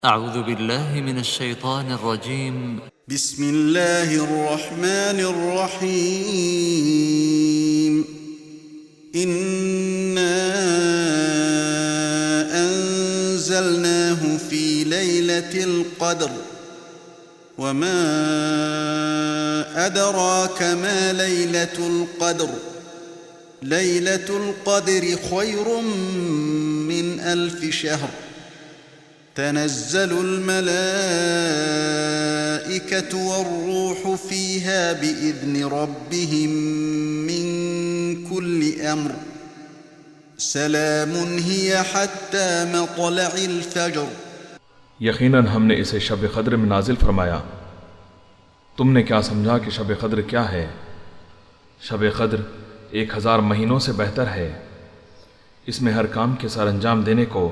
أعوذ بالله من الشيطان الرجيم. بسم الله الرحمن الرحيم. إنا أنزلناه في ليلة القدر وما أدراك ما ليلة القدر ليلة القدر خير من 1000 شهر تنزل الملائكة والروح فيها بإذن ربهم من كل أمر سلام هي حتى مطلع الفجر. یقیناً ہم نے اسے شب قدر میں نازل فرمایا. تم نے کیا سمجھا کہ شب قدر کیا ہے؟ شب قدر 1000 مہینوں سے بہتر ہے. اس میں ہر کام کے سر انجام دینے کو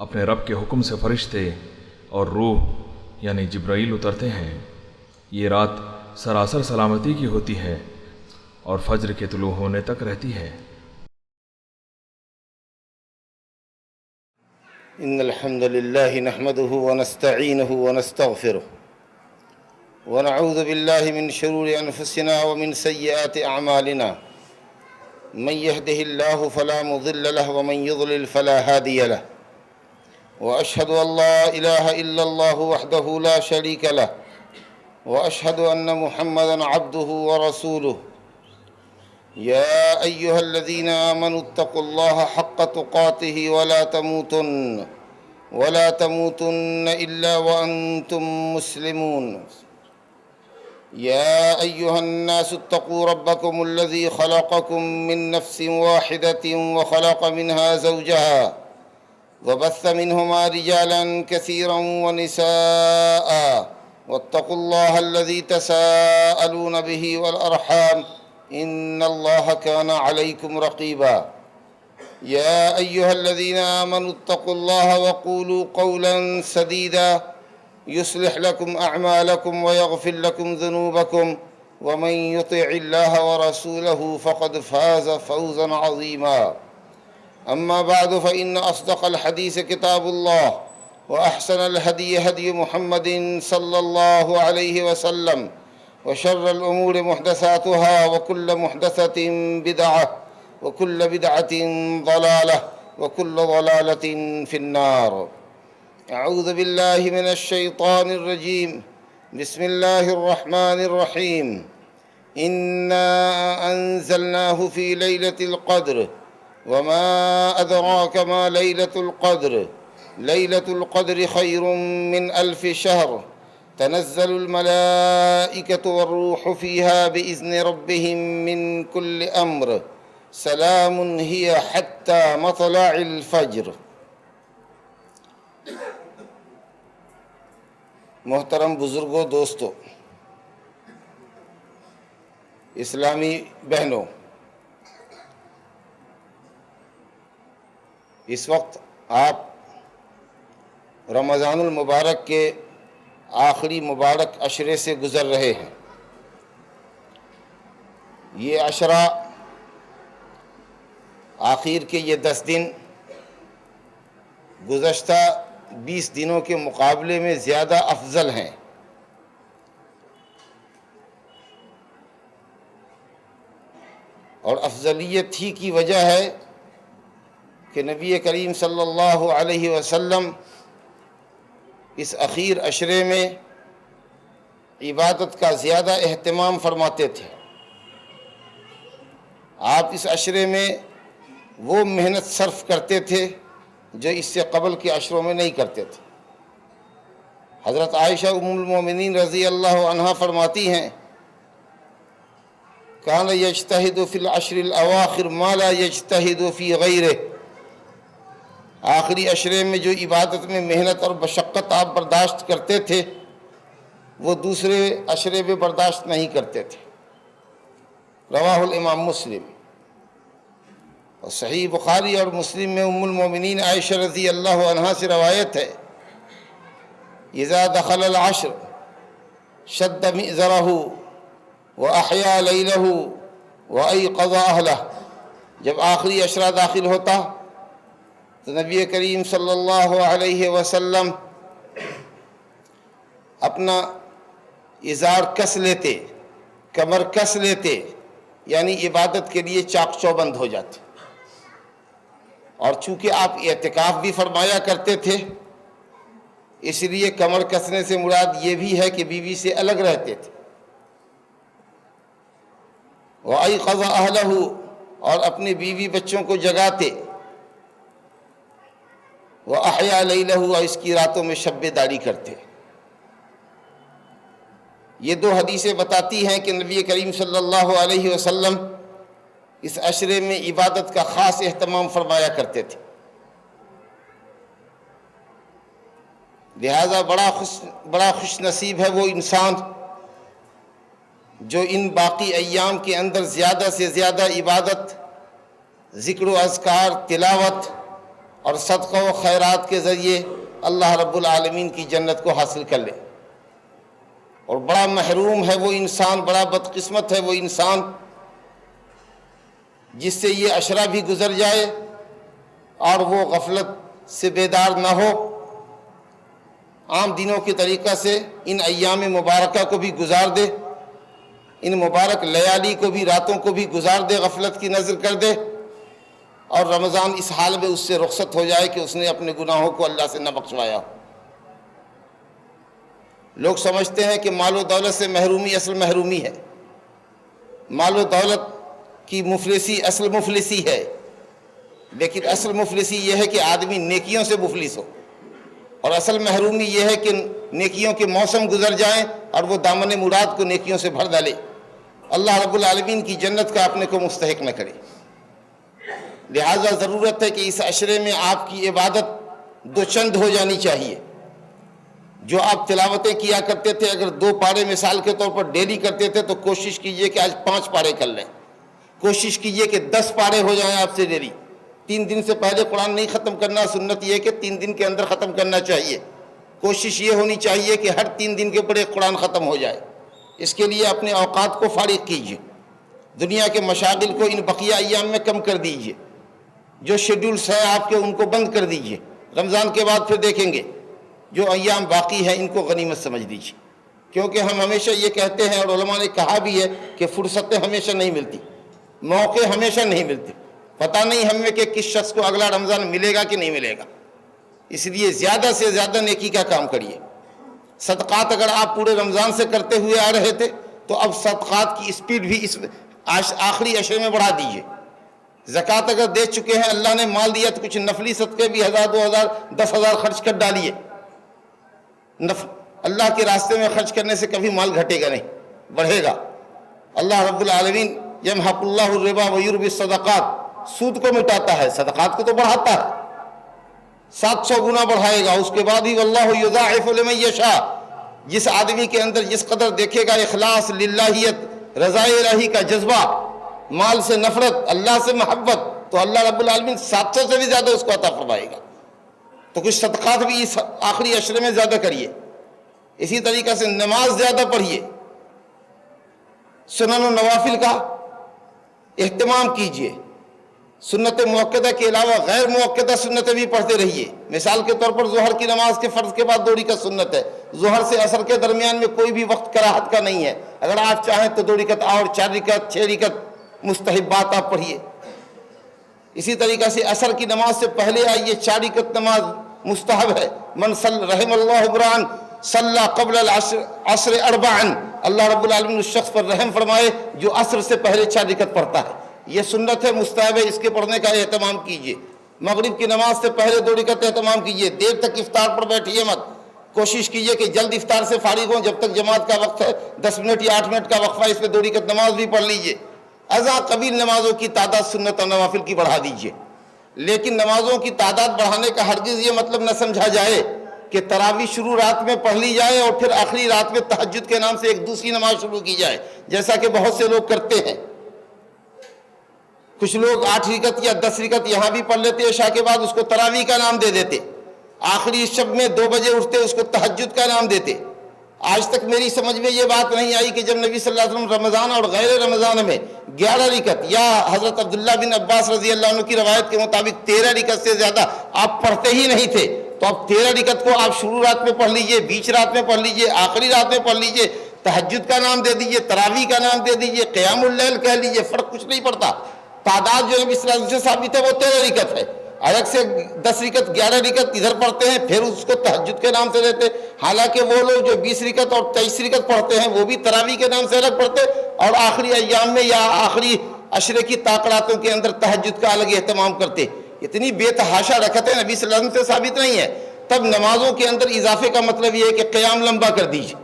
اپنے رب کے حکم سے فرشتے اور روح یعنی جبرائیل اترتے ہیں. یہ رات سراسر سلامتی کی ہوتی ہے اور فجر کے طلوع ہونے تک رہتی ہے. ان الحمد لله نحمده ونستعينه ونستغفره ونعوذ بالله من شرور انفسنا ومن سيئات اعمالنا. من يهده الله فلا مضل له ومن يضلل فلا هادي له. واشهد ان لا اله الا الله وحده لا شريك له واشهد ان محمدا عبده ورسوله. يا ايها الذين امنوا اتقوا الله حق تقاته ولا تموتن الا وانتم مسلمون. يا ايها الناس اتقوا ربكم الذي خلقكم من نفس واحدة وخلق منها زوجها وبث منهما رجالا كثيرا ونساء واتقوا الله الذي تساءلون به والأرحام إن الله كان عليكم رقيبا. يا أيها الذين آمنوا اتقوا الله وقولوا قولا سديدا يصلح لكم أعمالكم ويغفر لكم ذنوبكم ومن يطع الله ورسوله فقد فاز فوزا عظيما. أما بعد فإن أصدق الحديث كتاب الله وأحسن الهدي هدي محمد صلى الله عليه وسلم وشر الأمور محدثاتها وكل محدثة بدعة وكل بدعة ضلالة وكل ضلالة في النار. أعوذ بالله من الشيطان الرجيم. بسم الله الرحمن الرحيم. إنا أنزلناه في ليلة القدر وما أدراك ما ليلة القدر ليلة القدر خير من 1000 شهر تنزل الملائكة والروح فيها بإذن ربهم من كل أمر سلام هي حتى مطلع الفجر. محترم بزرگوں، دوستو، اسلامی بہنوں، اس وقت آپ رمضان المبارک کے آخری مبارک عشرے سے گزر رہے ہیں. یہ عشرہ آخر کے یہ 10 دن گزشتہ 20 دنوں کے مقابلے میں زیادہ افضل ہیں. اور افضلیت ہی کی وجہ ہے کہ نبی کریم صلی اللہ علیہ وسلم اس اخیر عشرے میں عبادت کا زیادہ اہتمام فرماتے تھے. آپ اس عشرے میں وہ محنت صرف کرتے تھے جو اس سے قبل کے عشروں میں نہیں کرتے تھے. حضرت عائشہ ام المومنین رضی اللہ عنہا فرماتی ہیں کان یجتہد فی العشر الاواخر ما لا یجتہد فی غیرہ. آخری عشرے میں جو عبادت میں محنت اور مشقت آپ برداشت کرتے تھے وہ دوسرے عشرے میں برداشت نہیں کرتے تھے. رواہ الامام مسلم. اور صحیح بخاری اور مسلم میں ام المومنین عائشہ رضی اللہ عنہا سے روایت ہے اذا دخل العشر شد مئزرہ واحیا لیلہ وایقظ اہلہ. جب آخری عشرہ داخل ہوتا تو نبی کریم صلی اللہ علیہ وسلم اپنا ازار کس لیتے، کمر کس لیتے، یعنی عبادت کے لیے چاق چوبند ہو جاتے. اور چونکہ آپ اعتکاف بھی فرمایا کرتے تھے، اس لیے کمر کسنے سے مراد یہ بھی ہے کہ بیوی سے الگ رہتے تھے. وَأَيْقَظَ أَهْلَهُ، اور اپنے بیوی بچوں کو جگاتے. وَأَحْيَا لَيْلَهُ، اور اس کی راتوں میں شب بیداری کرتے. یہ دو حدیثیں بتاتی ہیں کہ نبی کریم صلی اللہ علیہ وسلم اس عشرے میں عبادت کا خاص اہتمام فرمایا کرتے تھے. لہذا بڑا خوش نصیب ہے وہ انسان جو ان باقی ایام کے اندر زیادہ سے زیادہ عبادت، ذکر و اذکار، تلاوت اور صدقہ و خیرات کے ذریعے اللہ رب العالمین کی جنت کو حاصل کر لے. اور بڑا محروم ہے وہ انسان، بڑا بدقسمت ہے وہ انسان جس سے یہ عشرہ بھی گزر جائے اور وہ غفلت سے بیدار نہ ہو، عام دنوں کے طریقہ سے ان ایام مبارکہ کو بھی گزار دے، ان مبارک لیالی کو بھی، راتوں کو بھی گزار دے، غفلت کی نظر کر دے، اور رمضان اس حال میں اس سے رخصت ہو جائے کہ اس نے اپنے گناہوں کو اللہ سے نہ بخشوایا. لوگ سمجھتے ہیں کہ مال و دولت سے محرومی اصل محرومی ہے، مال و دولت کی مفلسی اصل مفلسی ہے، لیکن اصل مفلسی یہ ہے کہ آدمی نیکیوں سے مفلس ہو، اور اصل محرومی یہ ہے کہ نیکیوں کے موسم گزر جائیں اور وہ دامن مراد کو نیکیوں سے بھر ڈالے، اللہ رب العالمین کی جنت کا اپنے کو مستحق نہ کرے. لہذا ضرورت ہے کہ اس عشرے میں آپ کی عبادت دو چند ہو جانی چاہیے. جو آپ تلاوتیں کیا کرتے تھے، اگر 2 پارے مثال کے طور پر ڈیلی کرتے تھے تو کوشش کیجئے کہ آج 5 پارے کر لیں. کوشش کیجئے کہ 10 پارے ہو جائیں آپ سے ڈیلی. 3 دن سے پہلے قرآن نہیں ختم کرنا، سنت یہ ہے کہ 3 دن کے اندر ختم کرنا چاہیے. کوشش یہ ہونی چاہیے کہ ہر 3 دن کے اوپر ایک قرآن ختم ہو جائے. اس کے لیے اپنے اوقات کو فارغ کیجئے، دنیا کے مشاغل کو ان بقیہ ایام میں کم کر دیجئے، جو شیڈولز ہیں آپ کے ان کو بند کر دیجئے. رمضان کے بعد پھر دیکھیں گے، جو ایام باقی ہیں ان کو غنیمت سمجھ دیجئے. کیونکہ ہم ہمیشہ یہ کہتے ہیں، اور علماء نے کہا بھی ہے، کہ فرصتیں ہمیشہ نہیں ملتی، موقع ہمیشہ نہیں ملتے. پتہ نہیں ہمیں کہ کس شخص کو اگلا رمضان ملے گا کہ نہیں ملے گا. اس لیے زیادہ سے زیادہ نیکی کا کام کریے. صدقات اگر آپ پورے رمضان سے کرتے ہوئے آ رہے تھے تو اب صدقات کی اسپیڈ بھی اس آخری عشرے میں بڑھا دیجئے. زکوٰۃ اگر دے چکے ہیں، اللہ نے مال دیا، تو کچھ نفلی صدقے بھی 1000 2000 10,000 خرچ کر ڈالیے. اللہ کے راستے میں خرچ کرنے سے کبھی مال گھٹے گا نہیں، بڑھے گا. اللہ رب العالمین یمحق اللہ الربا ویربی الصدقات، سود کو مٹاتا ہے، صدقات کو تو بڑھاتا ہے، 700 گنا بڑھائے گا. اس کے بعد ہی واللہ یضاعف لمن یشاء، جس آدمی کے اندر جس قدر دیکھے گا اخلاص، للہیت، رضائے الہی کا جذبہ، مال سے نفرت، اللہ سے محبت، تو اللہ رب العالمین 700 سے بھی زیادہ اس کو عطا فرمائے گا. تو کچھ صدقات بھی اس آخری عشرے میں زیادہ کریے. اسی طریقے سے نماز زیادہ پڑھیے، سنن و نوافل کا اہتمام کیجیے. سنت مؤکدہ کے علاوہ غیر مؤکدہ سنتیں بھی پڑھتے رہیے. مثال کے طور پر ظہر کی نماز کے فرض کے بعد 2 رکعت سنت ہے. ظہر سے عصر کے درمیان میں کوئی بھی وقت کراہت کا نہیں ہے. اگر آپ چاہیں تو 2 رکعت اور 4 رکعت 6 رکعت مستحبات آپ پڑھیے. اسی طریقے سے عصر کی نماز سے پہلے آئیے، 4 رکعت نماز مستحب ہے. من صلی رحم اللہ عمران صلی قبل العصر 4، اللہ رب العالمین اس شخص پر رحم فرمائے جو عصر سے پہلے 4 رکعت پڑھتا ہے. یہ سنت ہے، مستحب ہے، اس کے پڑھنے کا اہتمام کیجیے. مغرب کی نماز سے پہلے 2 رکعت اہتمام کیجیے. دیر تک افطار پر بیٹھیے مت، کوشش کیجیے کہ جلد افطار سے فارغ ہوں. جب تک جماعت کا وقت ہے 10 منٹ یا 8 منٹ کا وقفہ، اس میں 2 رکعت نماز بھی پڑھ لیجیے. اذا قبیل نمازوں کی تعداد سنت اور نوافل کی بڑھا دیجیے. لیکن نمازوں کی تعداد بڑھانے کا ہرگز یہ مطلب نہ سمجھا جائے کہ تراویح شروع رات میں پڑھ لی جائے اور پھر آخری رات میں تہجد کے نام سے ایک دوسری نماز شروع کی جائے، جیسا کہ بہت سے لوگ کرتے ہیں. کچھ لوگ 8 رکعت یا 10 رکعت یہاں بھی پڑھ لیتے، عشاء کے بعد اس کو تراویح کا نام دے دیتے. آخری شب میں 2 بجے اٹھتے، اس کو تہجد کا نام دیتے. آج تک میری سمجھ میں یہ بات نہیں آئی کہ جب نبی صلی اللہ علیہ وسلم رمضان اور غیر رمضان میں 11 رکعت یا حضرت عبداللہ بن عباس رضی اللہ عنہ کی روایت کے مطابق 13 رکعت سے زیادہ آپ پڑھتے ہی نہیں تھے، تو اب 13 رکعت کو آپ شروع رات میں پڑھ لیجئے، بیچ رات میں پڑھ لیجئے، آخری رات میں پڑھ لیجئے، تہجد کا نام دے دیجئے، تراویح کا نام دے دیجئے، قیام اللیل کہہ لیجئے، فرق کچھ نہیں پڑتا۔ تعداد جو نبی صلی اللہ علیہ وسلم سے ثابت ہے وہ 13 رکعت ہے۔ الگ سے 10 رکعت 11 رکعت ادھر پڑھتے ہیں، پھر اس کو تہجد کے نام سے دیتے، حالانکہ وہ لوگ جو 20 رکعت اور 23 رکعت پڑھتے ہیں وہ بھی تراویح کے نام سے الگ پڑھتے، اور آخری ایام میں یا آخری عشرے کی طاقراتوں کے اندر تہجد کا الگ اہتمام کرتے۔ اتنی بے تحاشا رکعتیں نبی صلی اللہ علیہ وسلم سے ثابت نہیں ہے۔ تب نمازوں کے اندر اضافے کا مطلب یہ ہے کہ قیام لمبا کر دیجیے۔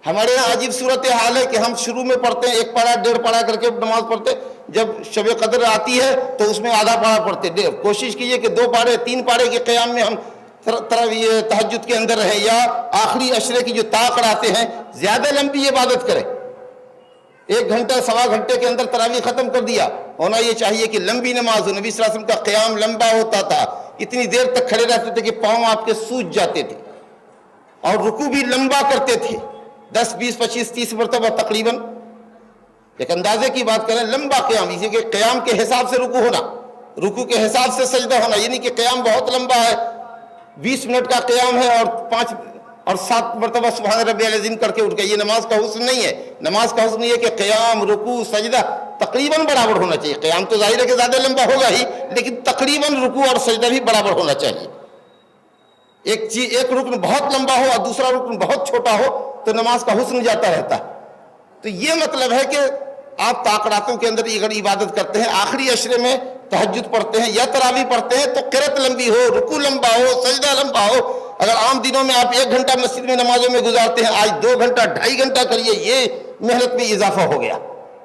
ہمارے یہاں عجیب صورتحال ہے کہ ہم شروع میں پڑھتے ہیں 1 پارہ 1.5 پارہ کر کے نماز پڑھتے، جب شب قدر آتی ہے تو اس میں آدھا پارہ پڑھتے۔ کوشش کیجئے کہ 2 پارے 3 پارے کے قیام میں ہم تہجد کے اندر رہیں، یا آخری عشرے کی جو طاقراتیں ہیں زیادہ لمبی عبادت کریں۔ 1 گھنٹہ 1.25 گھنٹے کے اندر تراویح ختم کر دیا، ہونا یہ چاہیے کہ لمبی نماز ہو۔ نبی صلی اللہ علیہ وسلم کا قیام لمبا ہوتا تھا، اتنی دیر تک کھڑے رہتے تھے کہ پاؤں آپ کے سوج جاتے تھے، اور رکوع بھی لمبا کرتے تھے، 10 20 25 30 مرتبہ تقریباً۔ ایک اندازے کی بات کریں، لمبا قیام، اسی کہ قیام کے حساب سے رکوع ہونا، رکوع کے حساب سے سجدہ ہونا، یعنی کہ قیام بہت لمبا ہے، 20 منٹ کا قیام ہے اور 5 اور 7 مرتبہ سبحان ربی العظیم کر کے اٹھ گئے۔ یہ نماز کا حسن نہیں ہے۔ نماز کا حسن یہ ہے کہ قیام، رکوع، سجدہ تقریباً برابر ہونا چاہیے۔ قیام تو ظاہر ہے کہ زیادہ لمبا ہوگا ہی، لیکن تقریباً رکوع اور سجدہ بھی برابر ہونا چاہیے۔ ایک رکن بہت لمبا ہو اور دوسرا رکن بہت چھوٹا ہو تو نماز کا حسن جاتا رہتا ہے۔ تو یہ مطلب ہے کہ آپ طاقراتوں کے اندر اگر عبادت کرتے ہیں، آخری عشرے میں تہجد پڑھتے ہیں یا تراویح پڑھتے ہیں، تو قرات لمبی ہو، رکوع لمبا ہو، سجدہ لمبا ہو۔ اگر عام دنوں میں آپ 1 گھنٹہ مسجد میں نمازوں میں گزارتے ہیں، آج 2 گھنٹہ 2.5 گھنٹہ کریے، یہ محنت میں اضافہ ہو گیا۔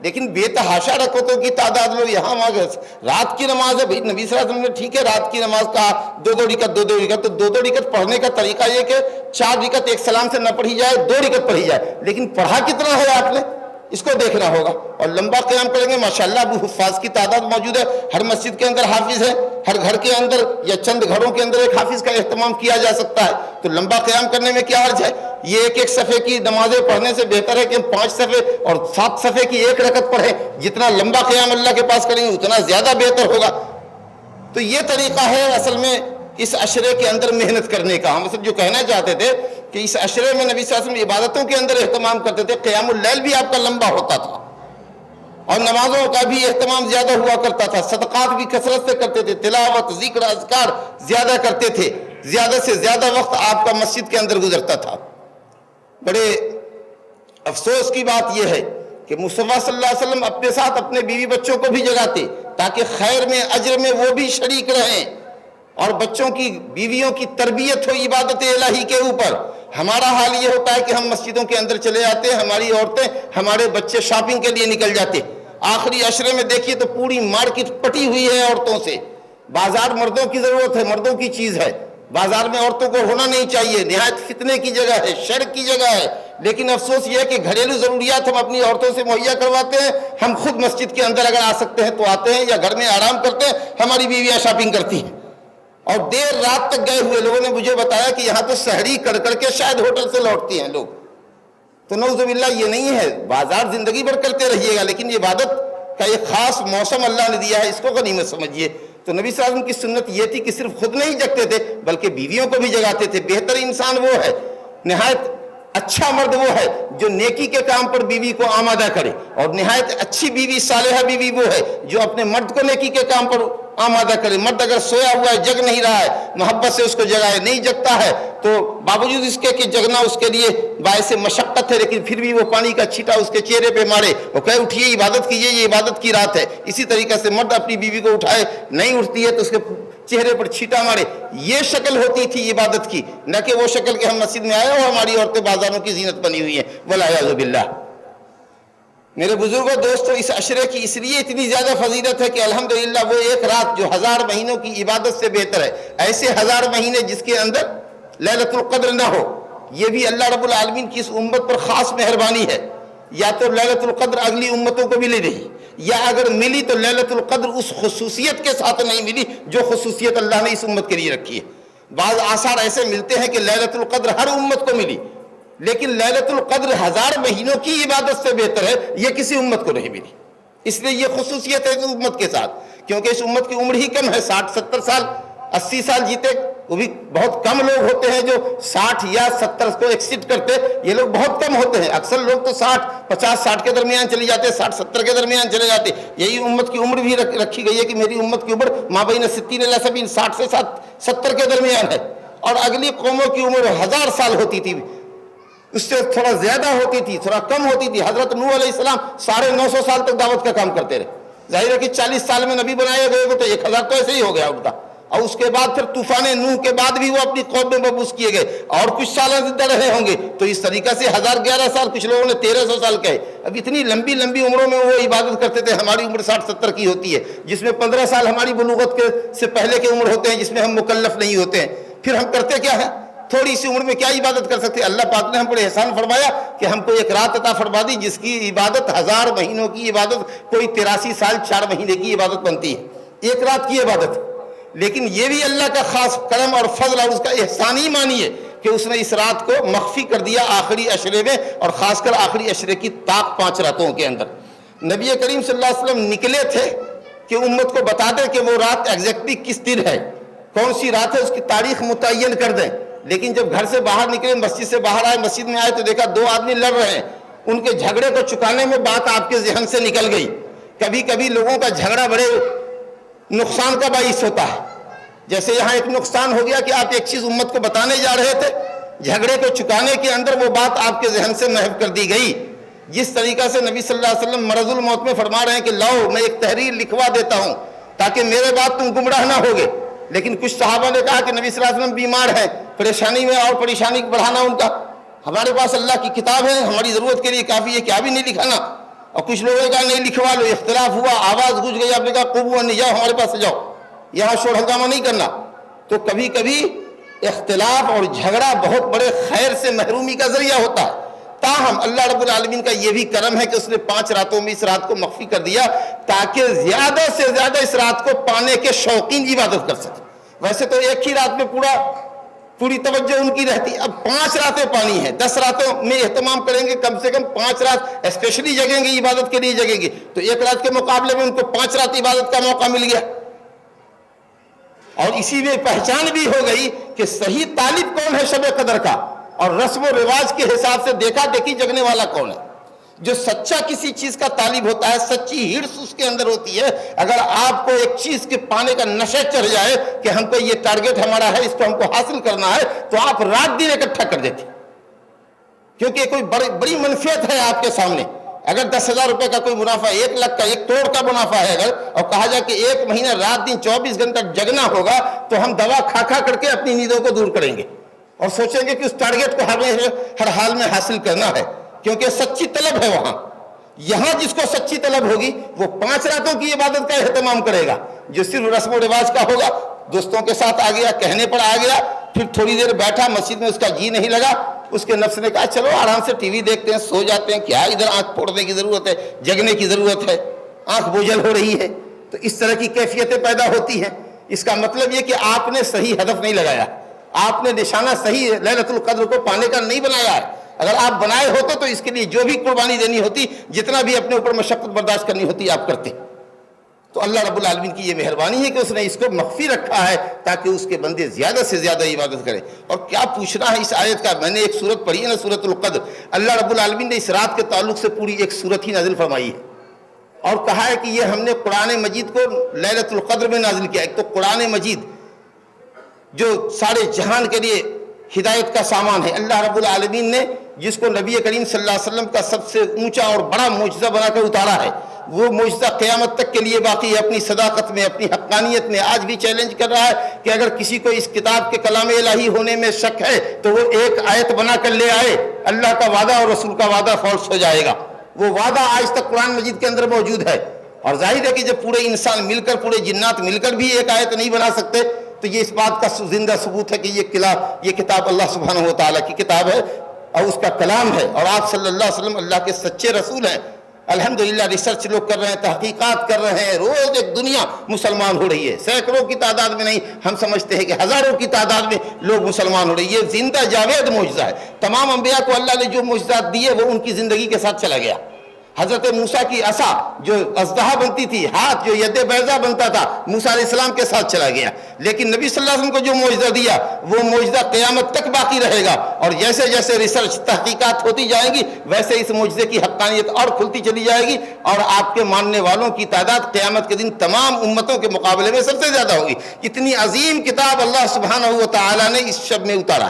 لیکن بے تحاشا رکعتوں کی تعداد لو یہاں رات کی نماز ہے، بھائی نبی صلی اللہ علیہ وسلم نے ٹھیک ہے رات کی نماز کا 2 رکعت 2 رکعت، تو 2 رکعت پڑھنے کا طریقہ یہ کہ 4 رکعت ایک سلام سے نہ پڑھی جائے، 2 رکعت پڑھی جائے، لیکن پڑھا کتنا ہے آپ نے اس کو دیکھنا ہوگا۔ اور لمبا قیام کریں گے، ماشاءاللہ ابو حفاظ کی تعداد موجود ہے، ہر مسجد کے اندر حافظ ہے، ہر گھر کے اندر یا چند گھروں کے اندر ایک حافظ کا اہتمام کیا جا سکتا ہے، تو لمبا قیام کرنے میں کیا حرج ہے؟ یہ ایک صفحے کی نمازیں پڑھنے سے بہتر ہے کہ ہم 5 صفحے اور 7 صفحے کی 1 رکعت پڑھیں۔ جتنا لمبا قیام اللہ کے پاس کریں گے اتنا زیادہ بہتر ہوگا۔ تو یہ طریقہ ہے اصل میں اس عشرے کے اندر محنت کرنے کا۔ ہم اصل جو کہنا چاہتے تھے کہ اس عشرے میں نبی صلی اللہ علیہ وسلم عبادتوں کے اندر اہتمام کرتے تھے، قیام اللیل بھی آپ کا لمبا ہوتا تھا، اور نمازوں کا بھی اہتمام زیادہ ہوا کرتا تھا، صدقات بھی کثرت سے کرتے تھے، تلاوت، ذکر، اذکار زیادہ کرتے تھے، زیادہ سے زیادہ وقت آپ کا مسجد کے اندر گزرتا تھا۔ بڑے افسوس کی بات یہ ہے کہ مصطفیٰ صلی اللہ علیہ وسلم اپنے ساتھ اپنے بیوی بچوں کو بھی جگاتے تاکہ خیر میں، اجر میں وہ بھی شریک رہیں، اور بچوں کی، بیویوں کی تربیت ہو عبادت الہی کے اوپر۔ ہمارا حال یہ ہوتا ہے کہ ہم مسجدوں کے اندر چلے جاتے ہیں، ہماری عورتیں، ہمارے بچے شاپنگ کے لیے نکل جاتے، آخری عشرے میں دیکھیے تو پوری مارکیٹ پٹی ہوئی ہے عورتوں سے۔ بازار مردوں کی ضرورت ہے، مردوں کی چیز ہے، بازار میں عورتوں کو ہونا نہیں چاہیے، نہایت فتنے کی جگہ ہے، شر کی جگہ ہے۔ لیکن افسوس یہ ہے کہ گھریلو ضروریات ہم اپنی عورتوں سے مہیا کرواتے ہیں، ہم خود مسجد کے اندر اگر آ سکتے ہیں تو آتے ہیں، یا گھر میں آرام کرتے ہیں، ہماری بیویاں شاپنگ کرتی ہیں۔ اور دیر رات تک گئے ہوئے لوگوں نے مجھے بتایا کہ یہاں تو سحری کر کر کے شاید ہوٹل سے لوٹتی ہیں لوگ۔ تو نعوذ باللہ یہ نہیں ہے، بازار زندگی بھر کرتے رہیے گا، لیکن یہ عبادت کا ایک خاص موسم اللہ نے دیا ہے، اس کو غنیمت سمجھیے۔ تو نبی صلی اللہ علیہ وسلم کی سنت یہ تھی کہ صرف خود نہیں جگتے تھے بلکہ بیویوں کو بھی جگاتے تھے۔ بہتر انسان وہ ہے، نہایت اچھا مرد وہ ہے جو نیکی کے کام پر بیوی کو آمادہ کرے، اور نہایت اچھی بیوی، صالحہ بیوی وہ ہے جو اپنے مرد کو نیکی کے کام پر آمادہ کرے۔ مرد اگر سویا ہوا ہے، جگ نہیں رہا ہے، محبت سے اس کو جگائے، نہیں جگتا ہے تو باوجود اس کے کہ جگنا اس کے لیے باعث مشقت ہے، لیکن پھر بھی وہ پانی کا چھینٹا اس کے چہرے پہ مارے، وہ کہے اٹھیے عبادت کیجیے، یہ عبادت کی رات ہے۔ اسی طریقے سے مرد اپنی بیوی کو اٹھائے، نہیں اٹھتی ہے تو اس کے چہرے پر چھینٹا مارے۔ یہ شکل ہوتی تھی عبادت کی، نہ کہ وہ شکل کہ ہم مسجد میں آئے اور ہماری عورتیں بازاروں کی زینت بنی ہوئی ہیں، والعیاذ باللہ۔ میرے بزرگوں، دوستو، اس عشرے کی اس لیے اتنی زیادہ فضیلت ہے کہ الحمدللہ وہ ایک رات جو 1000 مہینوں کی عبادت سے بہتر ہے۔ ایسے 1000 مہینے جس کے اندر لیلۃ القدر نہ ہو، یہ بھی اللہ رب العالمین کی اس امت پر خاص مہربانی ہے۔ یا تو لیلۃ القدر اگلی امتوں کو ملی نہیں، یا اگر ملی تو لیلۃ القدر اس خصوصیت کے ساتھ نہیں ملی جو خصوصیت اللہ نے اس امت کے لیے رکھی ہے۔ بعض آثار ایسے ملتے ہیں کہ لیلۃ القدر ہر امت کو ملی، لیکن لیلۃ القدر 1000 مہینوں کی عبادت سے بہتر ہے، یہ کسی امت کو نہیں ملی۔ اس لیے یہ خصوصیت ہے اس امت کے ساتھ، کیونکہ اس امت کی عمر ہی کم ہے، 60 70 سال 80 سال جیتے وہ بھی بہت کم لوگ ہوتے ہیں جو 60 یا 70 کو ایکسیڈ کرتے، یہ لوگ بہت کم ہوتے ہیں، اکثر لوگ تو 50-60 کے درمیان چلی جاتے ہیں، 60-70 کے درمیان چلے جاتے ہیں۔ یہی امت کی عمر بھی رکھی گئی ہے کہ میری امت کی عمر مابین 60 الی 70، 60 سے 70 کے درمیان ہے، اور اگلی قوموں کی عمر 1000 سال ہوتی تھی، اس سے تھوڑا زیادہ ہوتی تھی، تھوڑا کم ہوتی تھی۔ حضرت نوح علیہ السلام 950 سال تک دعوت کا کام کرتے رہے، ظاہر ہے کہ 40 سال میں نبی بنائے گئے تو 1000 تو ایسے ہی ہو گیا ان کا، اور اس کے بعد پھر طوفان نوح کے بعد بھی وہ اپنی قوم میں مبعوث کیے گئے، اور کچھ سال زندہ رہے ہوں گے، تو اس طریقہ سے 1011 سال، کچھ لوگوں نے 1300 سال کہے۔ اب اتنی لمبی عمروں میں وہ عبادت کرتے تھے۔ ہماری عمر 60-70 کی ہوتی ہے، جس میں 15 سال ہماری بلوغت سے پہلے کی عمر ہوتے ہیں، جس میں ہم مکلف نہیں ہوتے ہیں۔ پھر ہم کرتے کیا ہیں؟ تھوڑی سی عمر میں کیا عبادت کر سکتے ہیں؟ اللہ پاک نے ہم پر احسان فرمایا کہ ہم کو ایک رات عطا فرما دی، جس کی عبادت 1000 مہینوں کی عبادت، کوئی 83 سال 4 مہینے کی عبادت بنتی ہے، ایک رات کی عبادت۔ لیکن یہ بھی اللہ کا خاص کرم اور فضل اور اس کا احسان ہی مانیے کہ اس نے اس رات کو مخفی کر دیا آخری عشرے میں، اور خاص کر آخری عشرے کی طاق 5 راتوں کے اندر۔ نبی کریم صلی اللہ علیہ وسلم نکلے تھے کہ امت کو بتا دیں کہ وہ رات ایگزیکٹلی کس دن ہے، کون سی رات ہے، اس کی تاریخ متعین کر دیں۔ لیکن جب گھر سے باہر نکلے، مسجد سے باہر آئے، مسجد میں آئے تو دیکھا 2 آدمی لڑ رہے ہیں۔ ان کے جھگڑے کو چکانے میں بات آپ کے ذہن سے نکل گئی۔ کبھی کبھی لوگوں کا جھگڑا بڑے نقصان کا باعث ہوتا ہے، جیسے یہاں ایک نقصان ہو گیا کہ آپ ایک چیز امت کو بتانے جا رہے تھے، جھگڑے کو چکانے کے اندر وہ بات آپ کے ذہن سے محو کر دی گئی۔ جس طریقہ سے نبی صلی اللہ علیہ وسلم مرض الموت میں فرما رہے ہیں کہ لاؤ میں ایک تحریر لکھوا دیتا ہوں تاکہ میرے بعد تم گمراہ نہ ہوگے، لیکن کچھ صحابہ نے کہا کہ نبی صلی اللہ علیہ وسلم بیمار ہیں، پریشانی میں اور پریشانی بڑھانا ان کا، ہمارے پاس اللہ کی کتاب ہے، ہماری ضرورت کے لیے کافی ہے، کیا بھی نہیں لکھانا؟ اور کچھ لوگوں نے کہا نہیں لکھوا لو۔ اختلاف ہوا، آواز گونج گئی، آپ نے کہا قوموا نہیں، جاؤ ہمارے پاس سے جاؤ، یہاں شور ہنگامہ نہیں کرنا۔ تو کبھی کبھی اختلاف اور جھگڑا بہت بڑے خیر سے محرومی کا ذریعہ ہوتا ہے۔ تاہم اللہ رب العالمین کا یہ بھی کرم ہے کہ اس نے 5 راتوں میں اس رات کو مخفی کر دیا تاکہ زیادہ سے زیادہ اس رات کو پانے کے شوقین عبادت کر سکیں۔ ویسے تو ایک ہی رات میں پوری توجہ ان کی رہتی، اب 5 راتیں پانی ہیں، 10 راتوں میں اہتمام کریں گے، کم سے کم 5 رات اسپیشلی جگیں گے، عبادت کے لیے جگیں گے، تو ایک رات کے مقابلے میں ان کو 5 رات عبادت کا موقع مل گیا۔ اور اسی میں پہچان بھی ہو گئی کہ صحیح طالب کون ہے شب قدر کا، اور رسم و رواج کے حساب سے دیکھا دیکھی جگنے والا کون ہے۔ جو سچا کسی چیز کا طالب ہوتا ہے، سچی ہرس اس کے اندر ہوتی ہے۔ اگر آپ کو ایک چیز کے پانے کا نشہ چڑھ جائے کہ ہم کو یہ ٹارگٹ ہمارا ہے، اس کو ہم کو حاصل کرنا ہے، تو آپ رات دن اکٹھا کر دیتے، کیونکہ کوئی بڑی منفعت ہے آپ کے سامنے۔ اگر 10,000 روپے کا کوئی منافع، 1 لاکھ کا، 1 کروڑ کا منافع ہے اگر، اور کہا جائے کہ 1 مہینہ رات دن 24 گھنٹہ جگنا ہوگا، تو ہم دوا کھا کر کے اپنی نیندوں کو دور کریں گے اور سوچیں گے کہ اس ٹارگٹ کو ہر حال میں حاصل کرنا ہے، کیونکہ سچی طلب ہے وہاں۔ یہاں جس کو سچی طلب ہوگی وہ 5 راتوں کی عبادت کا اہتمام کرے گا۔ جو صرف رسم و رواج کا ہوگا، دوستوں کے ساتھ آ گیا، کہنے پر آ گیا، پھر تھوڑی دیر بیٹھا، مسجد میں اس کا جی نہیں لگا، اس کے نفس نے کہا چلو آرام سے ٹی وی دیکھتے ہیں، سو جاتے ہیں، کیا ادھر آنکھ پھوڑنے کی ضرورت ہے، جگنے کی ضرورت ہے، آنکھ بوجھل ہو رہی ہے۔ تو اس طرح کی کیفیتیں پیدا ہوتی ہیں۔ اس کا مطلب یہ کہ آپ نے صحیح ہدف نہیں لگایا، آپ نے نشانہ صحیح لیلۃ القدر کو پانے کا نہیں بنایا ہے۔ اگر آپ بنائے ہوتے تو اس کے لیے جو بھی قربانی دینی ہوتی، جتنا بھی اپنے اوپر مشقت برداشت کرنی ہوتی، آپ کرتے۔ تو اللہ رب العالمین کی یہ مہربانی ہے کہ اس نے اس کو مخفی رکھا ہے تاکہ اس کے بندے زیادہ سے زیادہ عبادت کریں۔ اور کیا پوچھنا ہے اس آیت کا، میں نے ایک سورت پڑھی ہے نا، سورۃ القدر، اللہ رب العالمین نے اس رات کے تعلق سے پوری ایک سورت ہی نازل فرمائی ہے، اور کہا ہے کہ یہ ہم نے قرآن مجید کو لیلۃ القدر میں نازل کیا۔ ایک تو قرآن مجید جو سارے جہان کے لیے ہدایت کا سامان ہے، اللہ رب العالمین نے جس کو نبی کریم صلی اللہ علیہ وسلم کا سب سے اونچا اور بڑا معجزہ بنا کر اتارا ہے، وہ معجزہ قیامت تک کے لیے باقی ہے، اپنی صداقت میں، اپنی حقانیت میں۔ آج بھی چیلنج کر رہا ہے کہ اگر کسی کو اس کتاب کے کلام الہی ہونے میں شک ہے تو وہ ایک آیت بنا کر لے آئے، اللہ کا وعدہ اور رسول کا وعدہ فالس ہو جائے گا۔ وہ وعدہ آج تک قرآن مجید کے اندر موجود ہے، اور ظاہر ہے کہ جب پورے انسان مل کر، پورے جنات مل کر بھی ایک آیت نہیں بنا سکتے، تو یہ اس بات کا زندہ ثبوت ہے کہ یہ کتاب اللہ سبحانہ و تعالیٰ کی کتاب ہے اور اس کا کلام ہے، اور آپ صلی اللہ علیہ وسلم اللہ کے سچے رسول ہیں۔ الحمدللہ ریسرچ لوگ کر رہے ہیں، تحقیقات کر رہے ہیں، روز ایک دنیا مسلمان ہو رہی ہے، سینکڑوں کی تعداد میں نہیں، ہم سمجھتے ہیں کہ ہزاروں کی تعداد میں لوگ مسلمان ہو رہی ہے۔ یہ زندہ جاوید معجزہ ہے۔ تمام انبیاء کو اللہ نے جو معجزات دیے وہ ان کی زندگی کے ساتھ چلا گیا۔ حضرت موسیٰ کی عصا جو اژدہا بنتی تھی، ہاتھ جو ید بیضا بنتا تھا، موسیٰ علیہ السلام کے ساتھ چلا گیا، لیکن نبی صلی اللہ علیہ وسلم کو جو معجزہ دیا وہ معجزہ قیامت تک باقی رہے گا، اور جیسے جیسے ریسرچ تحقیقات ہوتی جائیں گی ویسے اس معجزے کی حقانیت اور کھلتی چلی جائے گی، اور آپ کے ماننے والوں کی تعداد قیامت کے دن تمام امتوں کے مقابلے میں سب سے زیادہ ہوگی۔ اتنی عظیم کتاب اللہ سبحانہ و تعالیٰ نے اس شب میں اتارا،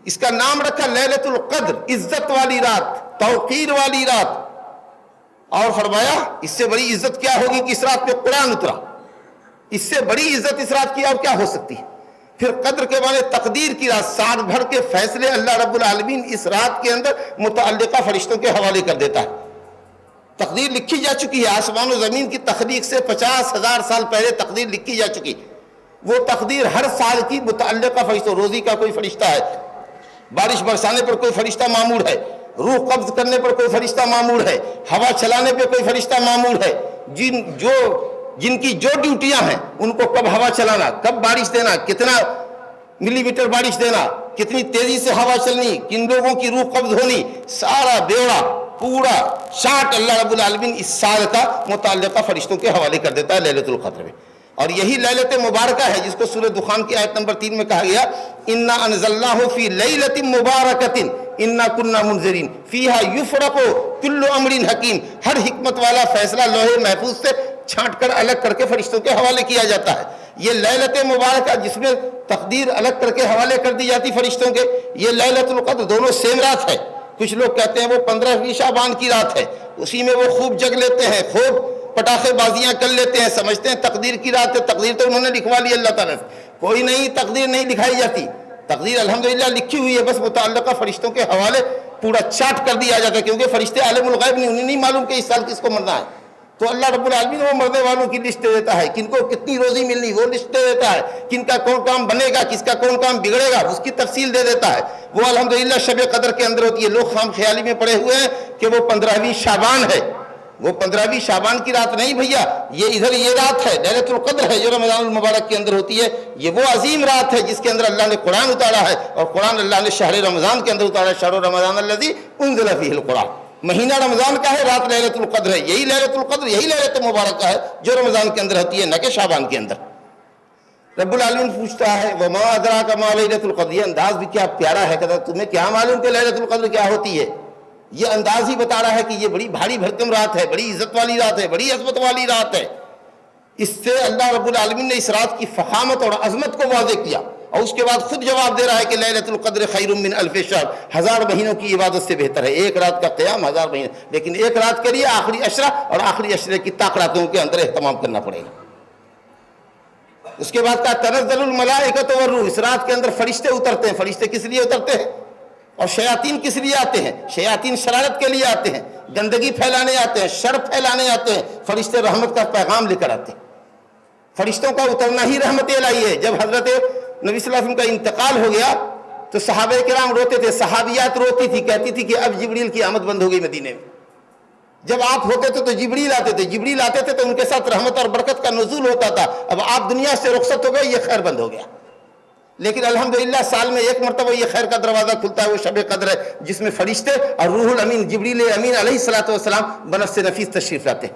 اس کا نام رکھا لیلۃ القدر، عزت والی رات، توقیر والی رات، اور فرمایا اس سے بڑی عزت کیا ہوگی کہ اس رات پہ قرآن اترا، اس سے بڑی عزت اس رات کی اور کیا ہو سکتی ہے۔ پھر قدر کے معنی تقدیر کی رات، سال بھر کے فیصلے اللہ رب العالمین اس رات کے اندر متعلقہ فرشتوں کے حوالے کر دیتا ہے۔ تقدیر لکھی جا چکی ہے، آسمان و زمین کی تخلیق سے 50,000 سال پہلے تقدیر لکھی جا چکی، وہ تقدیر ہر سال کی متعلقہ فرشتوں، روزی کا کوئی فرشتہ ہے، بارش برسانے پر کوئی فرشتہ مامور ہے، روح قبض کرنے پر کوئی فرشتہ مامور ہے، ہوا چلانے پہ کوئی فرشتہ مامور ہے، جن کی جو ڈیوٹیاں ہیں، ان کو کب ہوا چلانا، کب بارش دینا، کتنا ملی میٹر بارش دینا، کتنی تیزی سے ہوا چلنی، کن لوگوں کی روح قبض ہونی، سارا بیڑا پورا چارٹ اللہ رب العالمین اس سال کا متعلقہ فرشتوں کے حوالے کر دیتا ہے لیلۃ القدر میں۔ اور یہی لیلت مبارکہ ہے جس کو سورہ دخان کی آیت نمبر 3 میں کہا گیا، اِنَّا أَنزَلْنَاهُ فِي لَيْلَةٍ مُبَارَكَةٍ اِنَّا كُنَّا مُنذِرِينَ فِيهَا يُفْرَقُ كُلُّ أَمْرٍ حَكِيمٍ، ہر حکمت والا فیصلہ لوح محفوظ سے چھانٹ کر الگ کر کے فرشتوں کے حوالے کیا جاتا ہے۔ یہ لیلت مبارکہ جس میں تقدیر الگ کر کے حوالے کر دی جاتی فرشتوں کے، یہ لیلۃ القدر دونوں سیم رات ہے۔ کچھ لوگ کہتے ہیں وہ 15ویں شعبان کی رات ہے، اسی میں وہ خوب جگ لیتے ہیں، خوب پٹاخے بازیاں کر لیتے ہیں، سمجھتے ہیں تقدیر کی رات ہے، تقدیر تو انہوں نے لکھوا لی اللہ تعالیٰ سے۔ کوئی نہیں، تقدیر نہیں لکھائی جاتی، تقدیر الحمدللہ لکھی ہوئی ہے، بس متعلقہ فرشتوں کے حوالے پورا چارٹ کر دیا جاتا ہے، کیونکہ فرشتے عالم الغیب نہیں، انہیں نہیں معلوم کہ اس سال کس کو مرنا ہے، تو اللہ رب العالمین وہ مرنے والوں کی لسٹ دے دیتا ہے، کن کو کتنی روزی ملنی وہ لسٹ دے دیتا ہے، کن کا کون کام بنے گا، کس کا کون کام بگڑے گا اس کی تفصیل دے دیتا ہے۔ وہ الحمدللہ شب قدر کے اندر ہوتی ہے۔ لوگ خام خیالی میں پڑے ہوئے ہیں کہ وہ 15ویں شعبان ہے، وہ 15ویں شعبان کی رات نہیں بھیا، یہ ادھر یہ رات ہے، لیلۃ القدر ہے جو رمضان المبارک کے اندر ہوتی ہے۔ یہ وہ عظیم رات ہے جس کے اندر اللہ نے قرآن اتارا ہے، اور قرآن اللہ نے شہر رمضان کے اندر اتارا ہے، شہر رمضان الذی انزل فیہ القرآن۔ مہینہ رمضان کا ہے، رات لیلۃ القدر ہے، یہی لیلۃ القدر، یہی لیلۃ مبارکہ ہے جو رمضان کے اندر ہوتی ہے، نہ کہ شعبان کے اندر۔ رب العالمین پوچھتا ہے وما ادراک ما لیلۃ القدر، یہ انداز بھی کیا پیارا ہے، کہتا تمہیں کیا معلوم کہ لیلۃ القدر کیا ہوتی ہے؟ یہ انداز ہی بتا رہا ہے کہ یہ بڑی بھاری بھرکم رات ہے، بڑی عزت والی رات ہے، بڑی عظمت والی رات ہے۔ اس سے اللہ رب العالمین نے اس رات کی فخامت اور عظمت کو واضح کیا، اور اس کے بعد خود جواب دے رہا ہے کہ لیلۃ القدر خیر من الف شہر، 1000 مہینوں کی عبادت سے بہتر ہے۔ ایک رات کا قیام 1000 مہینے، لیکن ایک رات کے لیے آخری عشرہ اور آخری عشرے کی طاقتوں کے اندر اہتمام کرنا پڑے گا۔ اس کے بعد کہا تنزل الملائکۃ والروح، اس رات کے اندر فرشتے اترتے ہیں۔ فرشتے کس لیے اترتے ہیں؟ اور شیاطین کس لیے آتے ہیں؟ شیاطین شرارت کے لیے آتے ہیں، گندگی پھیلانے آتے ہیں، شر پھیلانے آتے ہیں۔ فرشتے رحمت کا پیغام لے کر آتے ہیں۔ فرشتوں کا اترنا ہی رحمت الہی ہے۔ جب حضرت نبی صلی اللہ علیہ وسلم کا انتقال ہو گیا تو صحابہ کرام روتے تھے، صحابیات روتی تھی، کہتی تھی کہ اب جبریل کی آمد بند ہو گئی مدینے میں۔ جب آپ ہوتے تھے تو جبریل آتے تھے، جبریل آتے تھے تو ان کے ساتھ رحمت اور برکت کا نزول ہوتا تھا۔ اب آپ دنیا سے رخصت ہو گئے، یہ خیر بند ہو گیا۔ لیکن الحمدللہ سال میں ایک مرتبہ یہ خیر کا دروازہ کھلتا ہے، وہ شب قدر ہے جس میں فرشتے اور روح الامین جبریل امین علیہ الصلوۃ والسلام بنفس نفیس تشریف لاتے ہیں۔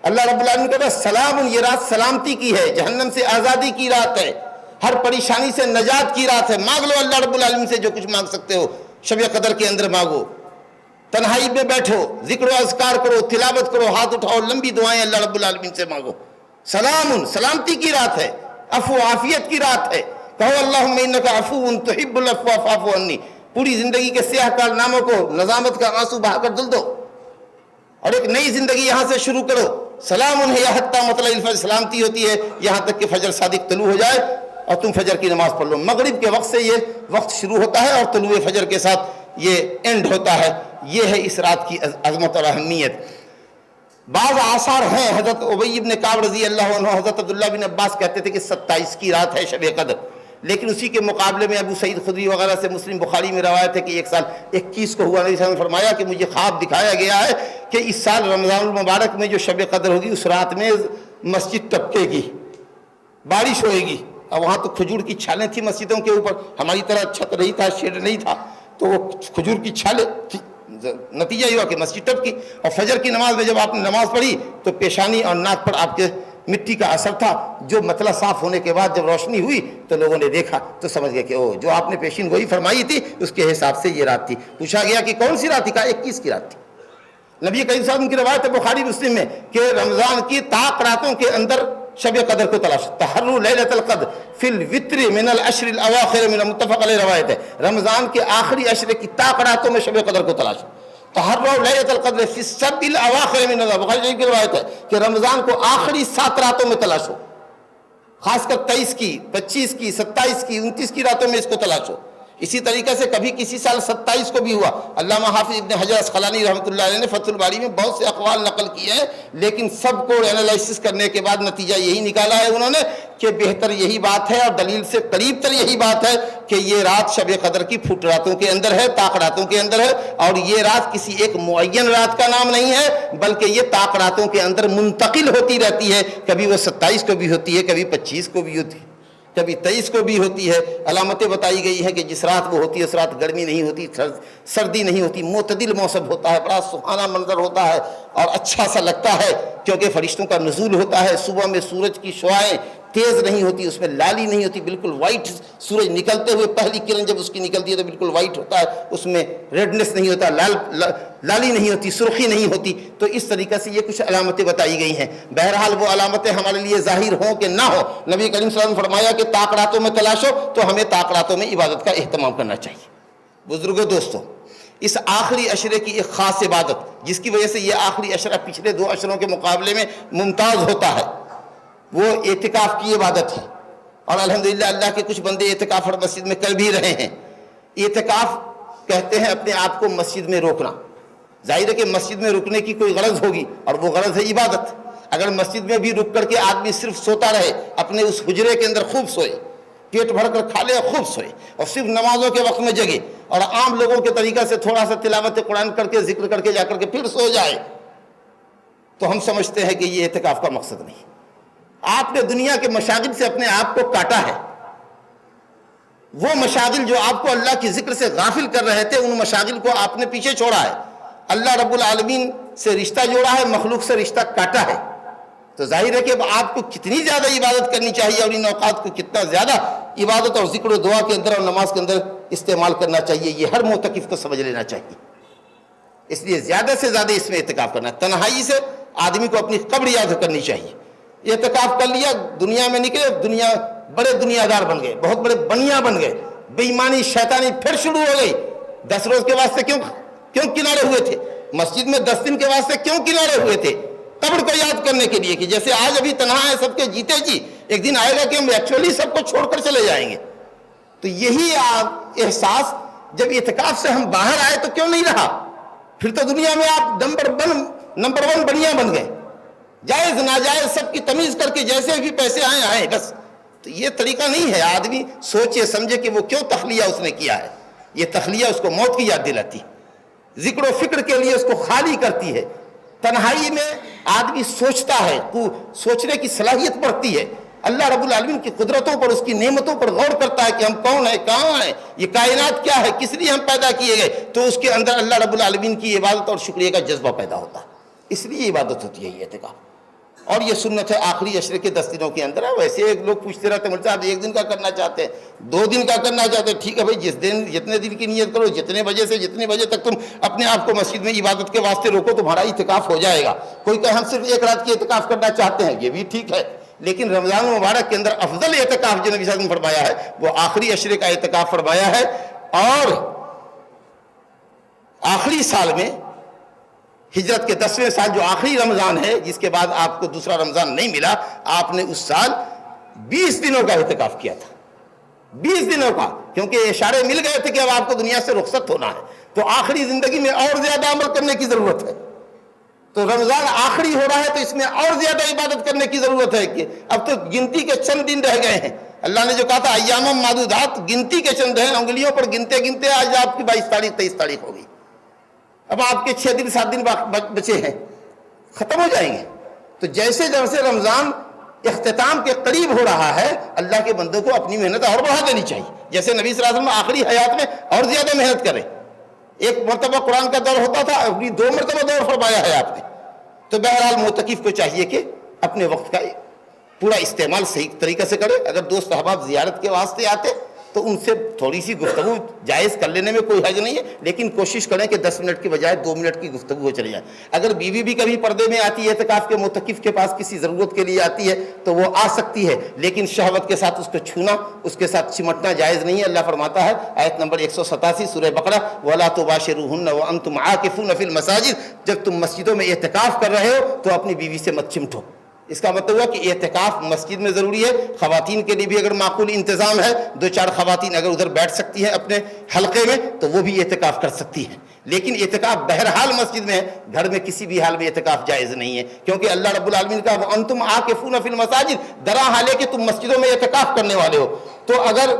اللہ رب العالمین کہتا ہے سلام، یہ رات سلامتی کی ہے، جہنم سے آزادی کی رات ہے، ہر پریشانی سے نجات کی رات ہے۔ مانگ لو اللہ رب العالمین سے جو کچھ مانگ سکتے ہو، شب قدر کے اندر مانگو، تنہائی میں بیٹھو، ذکر و اذکار کرو، تلاوت کرو، ہاتھ اٹھاؤ، لمبی دعائیں اللہ رب العالمین سے مانگو۔ سلام، سلامتی کی رات ہے، عفو عافیت کی رات ہے۔ کہو اللہم انک عفو تحب العفو فاعف عنی، پوری زندگی کے سیاہ کارناموں کو نظامت کا آنسو بہا کر دھل دو اور ایک نئی زندگی یہاں سے شروع کرو۔ سلام ہے حتی مطلع الفجر، سلامتی ہوتی ہے یہاں تک کہ فجر صادق طلوع ہو جائے اور تم فجر کی نماز پڑھ لو۔ مغرب کے وقت سے یہ وقت شروع ہوتا ہے اور طلوع فجر کے ساتھ یہ اینڈ ہوتا ہے۔ یہ ہے اس رات کی عظمت اور اہمیت۔ بعض آثار ہیں، حضرت ابی بن کعب رضی اللہ عنہ، حضرت عبداللہ بن عباس کہتے تھے کہ 27 کی رات ہے شب قدر، لیکن اسی کے مقابلے میں ابو سعید خدری وغیرہ سے مسلم بخاری میں روایت ہے کہ ایک سال 21 کو ہوا، نبی صلی اللہ علیہ وسلم نے فرمایا کہ مجھے خواب دکھایا گیا ہے کہ اس سال رمضان المبارک میں جو شب قدر ہوگی اس رات میں مسجد ٹپکے گی، بارش ہوئے گی۔ اور وہاں تو کھجور کی چھالیں تھیں مسجدوں کے اوپر، ہماری طرح چھت نہیں تھا، شیڈ نہیں تھا، تو وہ کھجور کی چھالیں تھی نتیجہ یہ ہوا کہ مسجد ٹپ کی، اور فجر کی نماز میں جب آپ نے نماز پڑھی تو پیشانی اور ناک پر آپ کے مٹی کا اثر تھا، جو مطلع صاف ہونے کے بعد جب روشنی ہوئی تو لوگوں نے دیکھا تو سمجھ گئے کہ او جو آپ نے پیشین گوئی فرمائی تھی اس کے حساب سے یہ رات تھی۔ پوچھا گیا کہ کون سی رات تھی؟ کہا 21 کی رات تھی۔ نبی کریم صلی اللہ علیہ وسلم کی روایت ہے بخاری مسلم میں کہ رمضان کی طاق راتوں کے اندر شب قدر کو تلاش، تحروا لیلۃ القدر فی الوتر من العشر الاواخر من، متفق علیہ روایت ہے، رمضان کے آخری عشرے کی طاق راتوں میں شب قدر کو تلاش، تحروا لیلۃ القدر فی السبع الاواخر من، بخاری شریف کی روایت ہے کہ رمضان کو آخری 7 راتوں میں تلاش ہو، خاص کر 23 کی، 25 کی، 27 کی، 29 کی راتوں میں اس کو تلاش ہو۔ اسی طریقے سے کبھی کسی سال 27 کو بھی ہوا۔ علامہ حافظ ابن حجر اسقلانی رحمۃ اللہ علیہ نے فتح الباری میں بہت سے اقوال نقل کیے ہیں، لیکن سب کو اینالائسس کرنے کے بعد نتیجہ یہی نکالا ہے انہوں نے کہ بہتر یہی بات ہے اور دلیل سے قریب تر یہی بات ہے کہ یہ رات شب قدر کی پھوٹ راتوں کے اندر ہے، طاق راتوں کے اندر ہے، اور یہ رات کسی ایک معین رات کا نام نہیں ہے، بلکہ یہ طاق راتوں کے اندر منتقل ہوتی رہتی ہے، کبھی وہ 27 کو بھی ہوتی ہے، کبھی 25 کو بھی ہوتی ہے، کبھی 23 کو بھی ہوتی ہے۔ علامتیں بتائی گئی ہیں کہ جس رات وہ ہوتی ہے اس رات گرمی نہیں ہوتی، سردی نہیں ہوتی، معتدل موسم ہوتا ہے، بڑا سہانا منظر ہوتا ہے اور اچھا سا لگتا ہے، کیونکہ فرشتوں کا نزول ہوتا ہے۔ صبح میں سورج کی شعاعیں تیز نہیں ہوتی، اس میں لالی نہیں ہوتی، بالکل وائٹ، سورج نکلتے ہوئے پہلی کرن جب اس کی نکلتی ہے تو بالکل وائٹ ہوتا ہے، اس میں ریڈنس نہیں ہوتا، لالی نہیں ہوتی، سرخی نہیں ہوتی۔ تو اس طریقے سے یہ کچھ علامتیں بتائی گئی ہیں۔ بہرحال وہ علامتیں ہمارے لیے ظاہر ہوں کہ نہ ہو، نبی کریم صلی اللہ علیہ وسلم نے فرمایا کہ طاق راتوں میں تلاش ہو تو ہمیں طاق راتوں میں عبادت کا اہتمام کرنا چاہیے۔ بزرگوں دوستوں، اس آخری عشرے کی ایک خاص عبادت جس کی وجہ سے یہ آخری عشرہ پچھلے 2 عشروں کے مقابلے میں ممتاز ہوتا ہے، وہ اعتکاف کی عبادت ہے، اور الحمدللہ اللہ کے کچھ بندے اعتکاف اور مسجد میں کر بھی رہے ہیں۔ اعتکاف کہتے ہیں اپنے آپ کو مسجد میں روکنا۔ ظاہر ہے کہ مسجد میں رکنے کی کوئی غرض ہوگی اور وہ غرض ہے عبادت۔ اگر مسجد میں بھی رک کر کے آدمی صرف سوتا رہے، اپنے اس حجرے کے اندر خوب سوئے، پیٹ بھر کر کھا لے اور خوب سوئے، اور صرف نمازوں کے وقت میں جگے اور عام لوگوں کے طریقہ سے تھوڑا سا تلاوت قرآن کر کے ذکر کر کے جا کر کے پھر سو جائے، تو ہم سمجھتے ہیں کہ یہ اعتکاف کا مقصد نہیں۔ آپ نے دنیا کے مشاغل سے اپنے آپ کو کاٹا ہے۔ وہ مشاغل جو آپ کو اللہ کی ذکر سے غافل کر رہے تھے، ان مشاغل کو آپ نے پیچھے چھوڑا ہے۔ اللہ رب العالمین سے رشتہ جوڑا ہے، مخلوق سے رشتہ کاٹا ہے۔ تو ظاہر ہے کہ اب آپ کو کتنی زیادہ عبادت کرنی چاہیے اور ان اوقات کو کتنا زیادہ عبادت اور ذکر و دعا کے اندر اور نماز کے اندر استعمال کرنا چاہیے، یہ ہر معتکف کو سمجھ لینا چاہیے۔ اس لیے زیادہ سے زیادہ اس میں اعتکاف کرنا ہے۔ تنہائی سے آدمی کو اپنی قبر یاد کرنی چاہیے۔ اعتکاف کر لیا، دنیا میں نکلے، دنیا بڑے دنیا دار بن گئے، بہت بڑے بنیا بن گئے، بے ایمانی شیطانی پھر شروع ہو گئی۔ 10 روز کے واسطے کیوں کنارے ہوئے تھے؟ مسجد میں 10 دن کے واسطے کیوں کنارے ہوئے تھے؟ قبر کو یاد کرنے کے لیے کہ جیسے آج ابھی تنہا ہے سب کے جیتے جی، ایک دن آئے گا کہ ہم ایکچولی سب کو چھوڑ کر چلے جائیں گے۔ تو یہی احساس جب اعتکاف سے ہم باہر آئے تو کیوں نہیں رہا؟ پھر تو دنیا میں آپ نمبر 1 بنیا بن گئے، جائز ناجائز سب کی تمیز کر کے جیسے بھی پیسے آئے بس۔ تو یہ طریقہ نہیں ہے۔ آدمی سوچے سمجھے کہ وہ کیوں تخلیہ اس نے کیا ہے۔ یہ تخلیہ اس کو موت کی یاد دلاتی، ذکر و فکر کے لیے اس کو خالی کرتی ہے۔ تنہائی میں آدمی سوچتا ہے، سوچنے کی صلاحیت بڑھتی ہے، اللہ رب العالمین کی قدرتوں پر، اس کی نعمتوں پر غور کرتا ہے کہ ہم کون ہیں، کہاں ہیں، یہ کائنات کیا ہے، کس لیے ہم پیدا کیے گئے۔ تو اس کے اندر اللہ رب العالمین کی عبادت اور شکریہ کا جذبہ پیدا ہوتا ہے، اس لیے عبادت ہوتی ہے یہ اعتکاف۔ اور یہ سنت ہے آخری عشرے کے 10 دنوں کے اندر ہے۔ ویسے ایک لوگ پوچھتے رہتے ہیں صاحب 1 دن کا کرنا چاہتے ہیں، 2 دن کا کرنا چاہتے ہیں، ٹھیک ہے بھائی، جتنے دن کی نیت کرو، جتنے بجے سے جتنے بجے تک تم اپنے آپ کو مسجد میں عبادت کے واسطے روکو، تمہارا اعتکاف ہو جائے گا۔ کوئی کہ ہم صرف 1 رات کی اعتکاف کرنا چاہتے ہیں، یہ بھی ٹھیک ہے، لیکن رمضان مبارک کے اندر افضل اعتکاف جو نبی صلی اللہ علیہ وسلم نے فرمایا ہے وہ آخری عشرے کا اعتکاف فرمایا ہے۔ اور آخری سال میں، ہجرت کے 10ویں سال جو آخری رمضان ہے، جس کے بعد آپ کو دوسرا رمضان نہیں ملا، آپ نے اس سال 20 دنوں کا اعتکاف کیا تھا۔ 20 دنوں کا، کیونکہ اشارے مل گئے تھے کہ اب آپ کو دنیا سے رخصت ہونا ہے، تو آخری زندگی میں اور زیادہ عمل کرنے کی ضرورت ہے۔ تو رمضان آخری ہو رہا ہے تو اس میں اور زیادہ عبادت کرنے کی ضرورت ہے کہ اب تو گنتی کے چند دن رہ گئے ہیں۔ اللہ نے جو کہا تھا ایام معدودات، گنتی کے چند ہیں، انگلیوں پر گنتے گنتے آج آپ کی 22 تاریخ 23 تاریخ ہو گئی، اب آپ کے 6 دن 7 دن بچے ہیں، ختم ہو جائیں گے۔ تو جیسے جیسے رمضان اختتام کے قریب ہو رہا ہے، اللہ کے بندوں کو اپنی محنت اور بڑھا دینی چاہیے، جیسے نبی صلی اللہ علیہ وسلم آخری حیات میں اور زیادہ محنت کریں۔ ایک مرتبہ قرآن کا دور ہوتا تھا، ابھی 2 مرتبہ دور فرمایا ہے آپ نے. تو بہرحال معتکف کو چاہیے کہ اپنے وقت کا پورا استعمال صحیح طریقے سے کرے. اگر دوست احباب زیارت کے واسطے آتے تو ان سے تھوڑی سی گفتگو جائز کر لینے میں کوئی حرج نہیں ہے، لیکن کوشش کریں کہ 10 منٹ کی بجائے 2 منٹ کی گفتگو ہو چلی جائے. اگر بیوی بھی کبھی پردے میں آتی ہے اعتکاف کے معتکف کے پاس کسی ضرورت کے لیے آتی ہے تو وہ آ سکتی ہے، لیکن شہوت کے ساتھ اس کو چھونا، اس کے ساتھ چمٹنا جائز نہیں ہے. اللہ فرماتا ہے آیت نمبر 187 سورہ بقرہ، وَلَا تُبَاشِرُوهُنَّ وَأَنْتُمْ عَاكِفُونَ فِي الْمَسَاجِدِ، جب تم مسجدوں میں اعتکاف کر رہے ہو تو اپنی بیوی سے مت چمٹو. اس کا مطلب ہوا کہ اعتکاف مسجد میں ضروری ہے. خواتین کے لیے بھی اگر معقول انتظام ہے، 2-4 خواتین اگر ادھر بیٹھ سکتی ہیں اپنے حلقے میں تو وہ بھی اعتکاف کر سکتی ہیں. لیکن اعتکاف بہرحال مسجد میں ہے، گھر میں کسی بھی حال میں اعتکاف جائز نہیں ہے، کیونکہ اللہ رب العالمین کا وَأَنْتُمْ عَاكِفُونَ فِي الْمَسَاجِدِ، درا حال ہے کہ تم مسجدوں میں اعتکاف کرنے والے ہو. تو اگر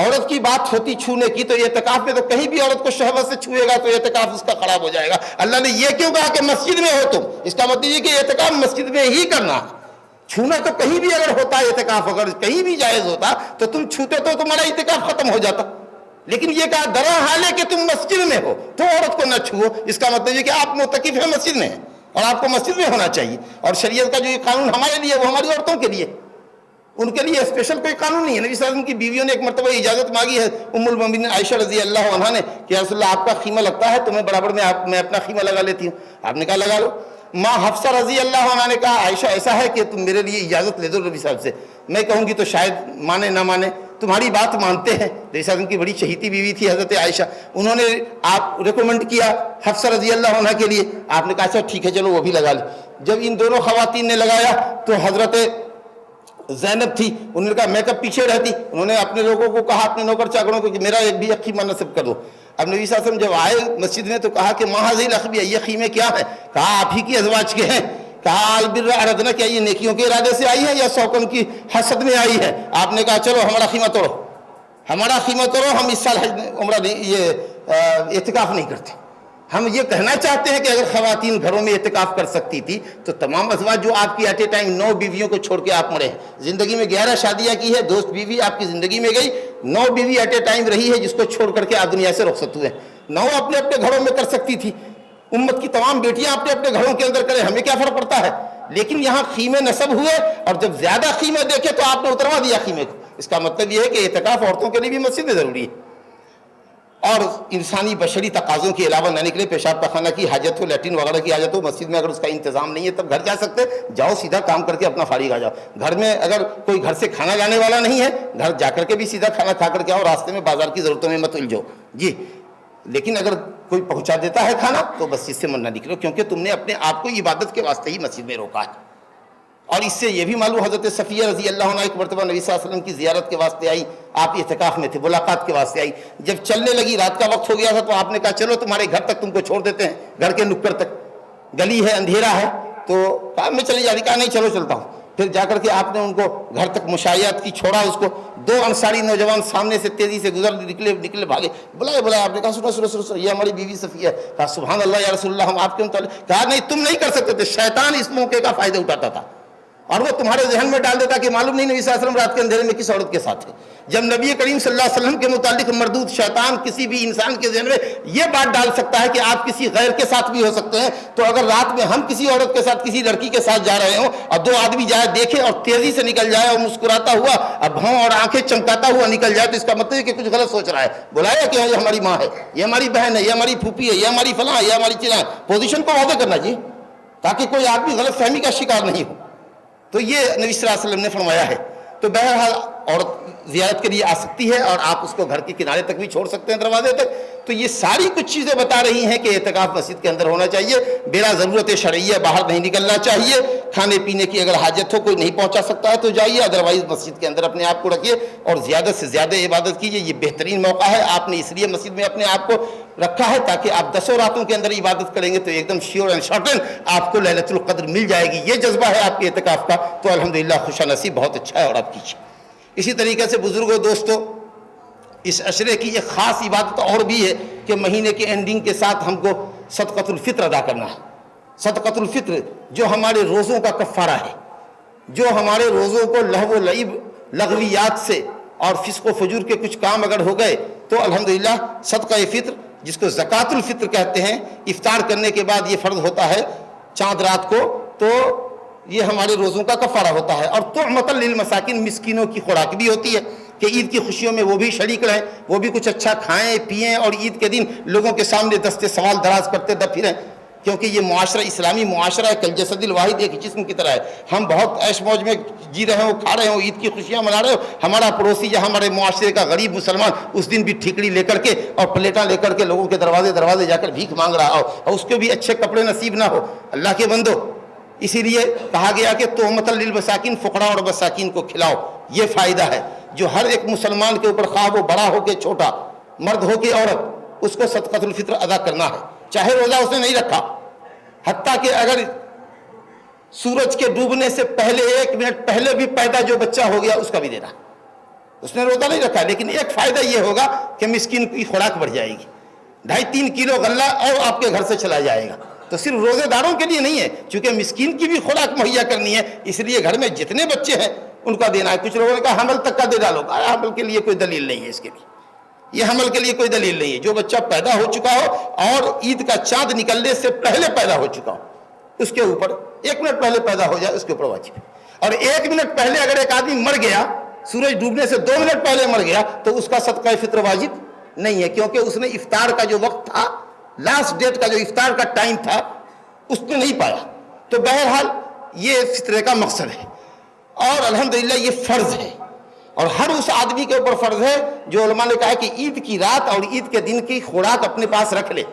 عورت کی بات ہوتی چھونے کی تو اعتکاف میں تو کہیں بھی عورت کو شہوت سے چھوئے گا تو اعتکاف اس کا خراب ہو جائے گا. اللہ نے یہ کیوں کہا کہ مسجد میں ہو تم؟ اس کا مطلب یہ کہ اعتکاف مسجد میں ہی کرنا ہے. چھونا تو کہیں بھی اگر ہوتا ہے، اعتکاف اگر کہیں بھی جائز ہوتا تو تم چھوتے تو تمہارا اعتکاف ختم ہو جاتا. لیکن یہ کہا درا حال ہے کہ تم مسجد میں ہو تو عورت کو نہ چھوؤ. اس کا مطلب یہ کہ آپ معتکف ہیں مسجد میں ہیں اور آپ کو مسجد میں ہونا چاہیے. اور شریعت کا جو یہ قانون ہمارے لیے وہ ہماری عورتوں کے لیے، ان کے لیے اسپیشل کوئی قانون نہیں ہے. نبی صلی اللہ علیہ وسلم کی بیویوں نے ایک مرتبہ اجازت مانگی ہے ام المومنین عائشہ رضی اللہ عنہا نے کہ یا رسول اللہ آپ کا خیمہ لگتا ہے، تمہیں برابر میں اپنا خیمہ لگا لیتی ہوں. آپ نے کہا لگا لو. ماں حفصہ رضی اللہ عنہ نے کہا عائشہ ایسا ہے کہ تم میرے لیے اجازت لے دو نبی صاحب سے، میں کہوں گی تو شاید مانے نہ مانے، تمہاری بات مانتے ہیں. نبی صاحب ان کی بڑی چہیتی بیوی تھی حضرت عائشہ، انہوں نے آپ ریکمنڈ کیا حفصہ رضی اللہ عنہ کے لیے. آپ نے کہا اچھا ٹھیک ہے چلو وہ بھی لگا لیں. جب ان دونوں خواتین نے لگایا تو حضرت زینب تھی، انہوں نے کہا میں کب پیچھے رہتی. انہوں نے اپنے لوگوں کو کہا، اپنے نوکر چاکروں کو کہ میرا ایک بھی خیمہ نصب کر دو. اب نبی صلی اللہ علیہ وسلم جب آئے مسجد میں تو کہا کہ ما ھذی الاخبیہ، یہ خیمے کیا ہیں؟ کہا آپ ہی کی ازواج کے ہیں. کہا البر اردنا، کیا یہ نیکیوں کے ارادے سے آئی ہے یا سوکن کی حسد میں آئی ہے؟ آپ نے کہا چلو ہمارا خیمہ توڑو، ہمارا خیمہ توڑو، ہم اس سال عمرہ نہیں، یہ اعتکاف نہیں کرتے. ہم یہ کہنا چاہتے ہیں کہ اگر خواتین گھروں میں اعتکاف کر سکتی تھی تو تمام ازواج جو آپ کی ایٹ اے ٹائم 9 بیویوں کو چھوڑ کے آپ مرے ہیں، زندگی میں 11 شادیاں کی ہے، دوست بیوی آپ کی زندگی میں گئی، 9 بیوی ایٹ اے ٹائم رہی ہے جس کو چھوڑ کر کے آپ دنیا سے رخصت ہوئے. 9 اپنے اپنے گھروں میں کر سکتی تھی. امت کی تمام بیٹیاں اپنے اپنے گھروں کے اندر کریں، ہمیں کیا فرق پڑتا ہے؟ لیکن یہاں خیمے نصب ہوئے اور جب زیادہ خیمے دیکھے تو آپ نے اتروا دیا خیمے کو. اس کا مطلب یہ ہے کہ اعتکاف عورتوں کے لیے بھی مسجد میں ضروری ہے. اور انسانی بشری تقاضوں کے علاوہ نہ نکلے، پیشاب پخانہ کی حاجت ہو، لیٹرین وغیرہ کی حاجت ہو، مسجد میں اگر اس کا انتظام نہیں ہے تب گھر جا سکتے، جاؤ سیدھا کام کر کے اپنا فارغ آ جاؤ. گھر میں اگر کوئی گھر سے کھانا لانے والا نہیں ہے، گھر جا کر کے بھی سیدھا کھانا کھا کر کے آؤ، راستے میں بازار کی ضرورتوں میں مت الجھو جی. لیکن اگر کوئی پہنچا دیتا ہے کھانا تو مسجد سے من نہ نکلو، کیونکہ تم نے اپنے آپ کو عبادت کے واسطے ہی مسجد میں روکا ہے. اور اس سے یہ بھی معلوم، حضرت صفیہ رضی اللہ عنہ ایک مرتبہ نبی صلی اللہ علیہ وسلم کی زیارت کے واسطے آئی، آپ اعتکاف میں تھے، ملاقات کے واسطے آئی. جب چلنے لگی، رات کا وقت ہو گیا تھا، تو آپ نے کہا چلو تمہارے گھر تک تم کو چھوڑ دیتے ہیں، گھر کے نکڑ تک، گلی ہے اندھیرا ہے. تو کہا میں چلی جا رہی، کہا نہیں چلو چلتا ہوں. پھر جا کر کے آپ نے ان کو گھر تک مشایعت کی، چھوڑا اس کو. 2 انصاری نوجوان سامنے سے تیزی سے گزر نکلے بھاگے، بلائے. آپ نے کہا سنو یہ ہماری بیوی صفیہ ہے. کہا سبحان اللہ یا رسول اللہ، ہم آپ کے متعلق. کہا نہیں تم نہیں کر سکتے تھے، شیطان اس موقع کا فائدہ اٹھاتا تھا اور وہ تمہارے ذہن میں ڈال دیتا کہ معلوم نہیں نبی صلی اللہ علیہ وسلم رات کے اندھیرے میں کس عورت کے ساتھ ہے. جب نبی کریم صلی اللہ علیہ وسلم کے متعلق مردود شیطان کسی بھی انسان کے ذہن میں یہ بات ڈال سکتا ہے کہ آپ کسی غیر کے ساتھ بھی ہو سکتے ہیں، تو اگر رات میں ہم کسی عورت کے ساتھ، کسی لڑکی کے ساتھ جا رہے ہوں اور 2 آدمی جائے دیکھے اور تیزی سے نکل جائے اور مسکراتا ہوا اب بھاؤں اور آنکھیں چمکاتا ہوا نکل جائے، تو اس کا مطلب ہے کہ کچھ غلط سوچ رہا ہے. بلایا کہ یہ ہماری ماں ہے، یہ ہماری بہن ہے، یہ ہماری پھوپھی ہے، یہ ہماری فلاں ہے، یہ ہماری چلاں. پوزیشن کو واضح کرنا جی، تاکہ کوئی آدمی غلط فہمی کا شکار نہیں ہو. تو یہ نبی صلی اللہ علیہ وسلم نے فرمایا ہے. تو بہرحال عورت زیارت کے لیے آ سکتی ہے اور آپ اس کو گھر کے کنارے تک بھی چھوڑ سکتے ہیں، دروازے تک. تو یہ ساری کچھ چیزیں بتا رہی ہیں کہ اعتکاف مسجد کے اندر ہونا چاہیے، بلا ضرورت شرعیہ باہر نہیں نکلنا چاہیے. کھانے پینے کی اگر حاجت ہو، کوئی نہیں پہنچا سکتا ہے تو جائیے، ادروائز مسجد کے اندر اپنے آپ کو رکھیے اور زیادہ سے زیادہ عبادت کیجیے. یہ بہترین موقع ہے، آپ نے اس لیے مسجد میں اپنے آپ کو رکھا ہے تاکہ آپ 10 راتوں کے اندر عبادت کریں گے تو ایک دم شیور اینڈ شارٹن آپ کو لیلۃ القدر مل جائے گی. یہ جذبہ ہے آپ کے اعتکاف کا، تو الحمدللہ خوشا نصیب، بہت اچھا ہے اور آپ کیجیے. اسی طریقے سے بزرگوں دوستوں، اس عشرے کی ایک خاص عبادت اور بھی ہے کہ مہینے کے اینڈنگ کے ساتھ ہم کو صدقۃ الفطر ادا کرنا ہے. صدقۃ الفطر جو ہمارے روزوں کا کفارہ ہے، جو ہمارے روزوں کو لہو و لعب، لغویات سے اور فسق و فجور کے کچھ کام اگر ہو گئے تو الحمدللہ صدقہ فطر جس کو زکوٰۃ الفطر کہتے ہیں، افطار کرنے کے بعد یہ فرض ہوتا ہے چاند رات کو، تو یہ ہمارے روزوں کا کفارہ ہوتا ہے۔ اور طعمۃ للمساکین، مسکینوں کی خوراک بھی ہوتی ہے کہ عید کی خوشیوں میں وہ بھی شریک رہیں، وہ بھی کچھ اچھا کھائیں پئیں، اور عید کے دن لوگوں کے سامنے دستے سوال دراز کرتے پھریں، کیونکہ یہ معاشرہ اسلامی معاشرہ ہے، کالجسد الواحد، ایک جسم کی طرح ہے۔ ہم بہت عیش موج میں جی رہے ہوں، کھا رہے ہوں، عید کی خوشیاں منا رہے ہو، ہمارا پڑوسی یا ہمارے معاشرے کا غریب مسلمان اس دن بھی ٹھیکڑی لے کر کے اور پلیٹاں لے کر کے لوگوں کے دروازے جا کر بھیک مانگ رہا ہو، اور اس کو بھی اچھے کپڑے نصیب نہ ہو۔ اللہ کے بندو، اسی لیے کہا گیا کہ طعمۃ للمساکین، فقراء اور مساکین کو کھلاؤ، یہ فائدہ ہے جو ہر ایک مسلمان کے اوپر، خواہ وہ بڑا ہو کے چھوٹا، مرد ہو کے عورت، اس کو صدقۃ الفطر ادا کرنا ہے، چاہے روزہ اس نے نہیں رکھا، حتیٰ کہ اگر سورج کے ڈوبنے سے پہلے 1 منٹ پہلے بھی پیدا جو بچہ ہو گیا اس کا بھی دینا، اس نے روزہ نہیں رکھا، لیکن ایک فائدہ یہ ہوگا کہ مسکین کی خوراک بڑھ جائے گی، 2.5-3 کلو غلہ اور آپ کے گھر سے چلا جائے گا۔ تو صرف روزے داروں کے لیے نہیں ہے، چونکہ مسکین کی بھی خوراک مہیا کرنی ہے، اس لیے گھر میں جتنے بچے ہیں ان کا دینا ہے۔ کچھ لوگوں نے کہا حمل تک کا دے ڈالو، حمل کے لیے کوئی دلیل نہیں ہے، اس کے لیے یہ حمل کے لیے کوئی دلیل نہیں ہے۔ جو بچہ پیدا ہو چکا ہو اور عید کا چاند نکلنے سے پہلے پیدا ہو چکا ہو، اس کے اوپر 1 منٹ پہلے پیدا ہو جائے اس کے اوپر واجب ہے۔ اور 1 منٹ پہلے اگر ایک آدمی مر گیا، سورج ڈوبنے سے 2 منٹ پہلے مر گیا، تو اس کا صدقہ فطر واجب نہیں ہے، کیونکہ اس نے افطار کا جو وقت تھا، لاسٹ ڈیٹ کا جو افطار کا ٹائم تھا، اس نے نہیں پایا۔ تو بہرحال یہ فطرے کا مقصد ہے، اور الحمدللہ یہ فرض ہے، اور ہر اس آدمی کے اوپر فرض ہے جو علماء نے کہا ہے کہ عید کی رات اور عید کے دن کی خوراک اپنے پاس رکھ لے۔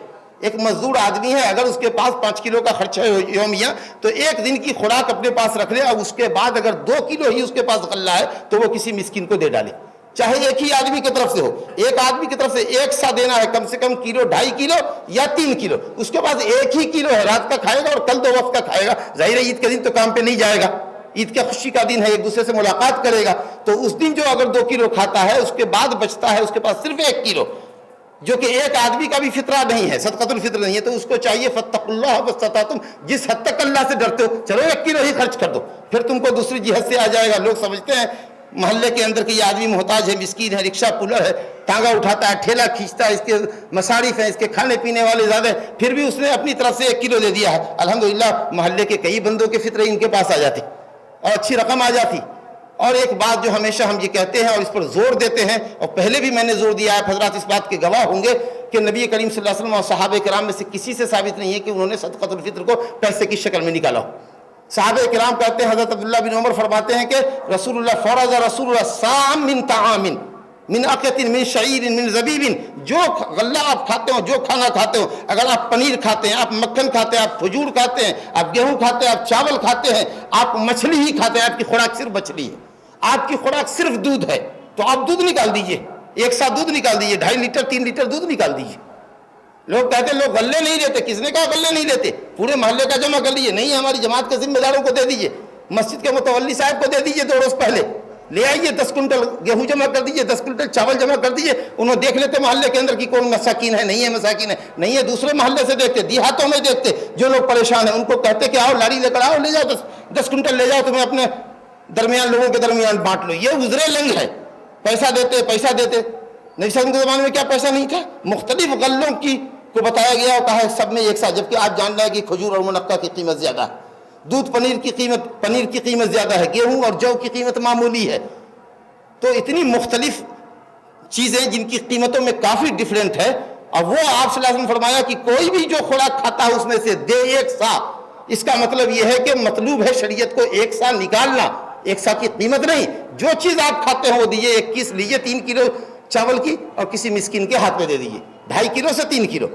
ایک مزدور آدمی ہے، اگر اس کے پاس 5 کلو کا خرچہ ہے یومیہ، تو 1 دن کی خوراک اپنے پاس رکھ لے، اور اس کے بعد اگر 2 کلو ہی اس کے پاس غلہ ہے تو وہ کسی مسکین کو دے ڈالے، چاہے ایک ہی آدمی کی طرف سے ہو۔ ایک آدمی کی طرف سے ایک سا دینا ہے، کم سے کم کلو 2.5 کلو یا 3 کلو، اس کے پاس 1 ہی کلو ہے، رات کا کھائے گا اور کل 2 وقت کا کھائے گا۔ ظاہر ہے عید کے دن تو کام پہ نہیں جائے گا، عید کا خوشی کا دن ہے، ایک دوسرے سے ملاقات کرے گا، تو اس دن جو اگر 2 کلو کھاتا ہے، اس کے بعد بچتا ہے اس کے پاس صرف 1 کلو، جو کہ ایک آدمی کا بھی فطرہ نہیں ہے، صدقۃ الفطر نہیں ہے، تو اس کو چاہیے فاتقوا اللہ ما استطعتم، جس حد تک اللہ سے ڈرتے ہو چلو 1 کلو ہی خرچ کر دو، پھر تم کو دوسری جہت سے آ جائے گا۔ لوگ سمجھتے ہیں محلے کے اندر کہ یہ آدمی محتاج ہے، مسکین ہے، رکشہ پولر ہے، ٹانگا اٹھاتا ہے، ٹھیلا کھینچتا ہے، اس کے مصارف ہیں، اس کے کھانے پینے والے زیادہ ہیں، پھر بھی اس نے اپنی طرف سے 1 کلو دے دیا ہے۔ الحمدللہ محلے کے کئی بندوں کے فطرے ان کے پاس آ جاتے اور اچھی رقم آ جاتی۔ اور ایک بات جو ہمیشہ ہم یہ کہتے ہیں اور اس پر زور دیتے ہیں، اور پہلے بھی میں نے زور دیا ہے، حضرات اس بات کے گواہ ہوں گے کہ نبی کریم صلی اللہ علیہ وسلم اور صحابہ کرام میں سے کسی سے ثابت نہیں ہے کہ انہوں نے صدقۃ الفطر کو پیسے کی شکل میں نکالا ہو۔ صحابہ کرام کہتے ہیں، حضرت عبداللہ بن عمر فرماتے ہیں کہ رسول اللہ فرض رسول اللہ صام من طعام من عقیت من شعیر من زبیب، جو غلہ آپ کھاتے ہو، جو کھانا کھاتے ہو، اگر آپ پنیر کھاتے ہیں، آپ مکھن کھاتے ہیں، آپ کھجور کھاتے ہیں، آپ گیہوں کھاتے ہیں، آپ چاول کھاتے ہیں، آپ مچھلی ہی کھاتے ہیں، آپ کی خوراک صرف مچھلی ہے، آپ کی خوراک صرف دودھ ہے، تو آپ دودھ نکال دیجئے، 1 سا دودھ نکال دیجئے، 2.5 لیٹر 3 لیٹر دودھ نکال دیجئے۔ لوگ کہتے ہیں لوگ غلے نہیں لیتے، کس نے کہا غلے نہیں لیتے؟ پورے محلے کا جمع کر لیجیے، نہیں ہماری جماعت کے ذمہ داروں کو دے دیجئے، مسجد کے متولی صاحب کو دے دیجئے 2 روز پہلے، لے آئیے 10 کنٹل گیہوں جمع کر دیجئے، 10 کنٹل چاول جمع کر دیجئے۔ انہوں دیکھ لیتے محلے کے اندر کہ کون مساکین ہے، نہیں ہے مساکین ہے، نہیں ہے، دوسرے محلے سے دیکھتے، دیہاتوں میں دیکھتے جو لوگ پریشان ہیں، ان کو کہتے کہ آؤ لاری لے کر آؤ، لے جاؤ 10 کنٹل لے جاؤ، تمہیں اپنے درمیان لوگوں کے درمیان بانٹ لو۔ یہ عذر لنگ ہے، پیسہ دیتے پیسہ دیتے۔ نبی صلی اللہ علیہ وسلم کے زمانے میں کیا پیسہ نہیں تھا؟ مختلف غلوں کی کو بتایا گیا اور کہا ہے سب میں ایک ساتھ، جبکہ آپ جان رہے ہیں کہ کھجور اور منقع کی قیمت زیادہ ہے، دودھ پنیر کی قیمت زیادہ ہے، گیہوں اور جو کی قیمت معمولی ہے۔ تو اتنی مختلف چیزیں جن کی قیمتوں میں کافی ڈیفرنٹ ہے، اور وہ آپ صلی اللہ علیہ وسلم فرمایا کہ کوئی بھی جو خوراک کھاتا ہے اس میں سے دے 1 سا۔ اس کا مطلب یہ ہے کہ مطلوب ہے شریعت کو 1 سا نکالنا، 1 سا کی قیمت نہیں، جو چیز آپ کھاتے ہیں وہ دیجیے، 1 کیس لیجیے 3 کلو چاول کی اور کسی مسکین کے ہاتھ میں دے دیجیے، 2.5 کلو سے 3 کلو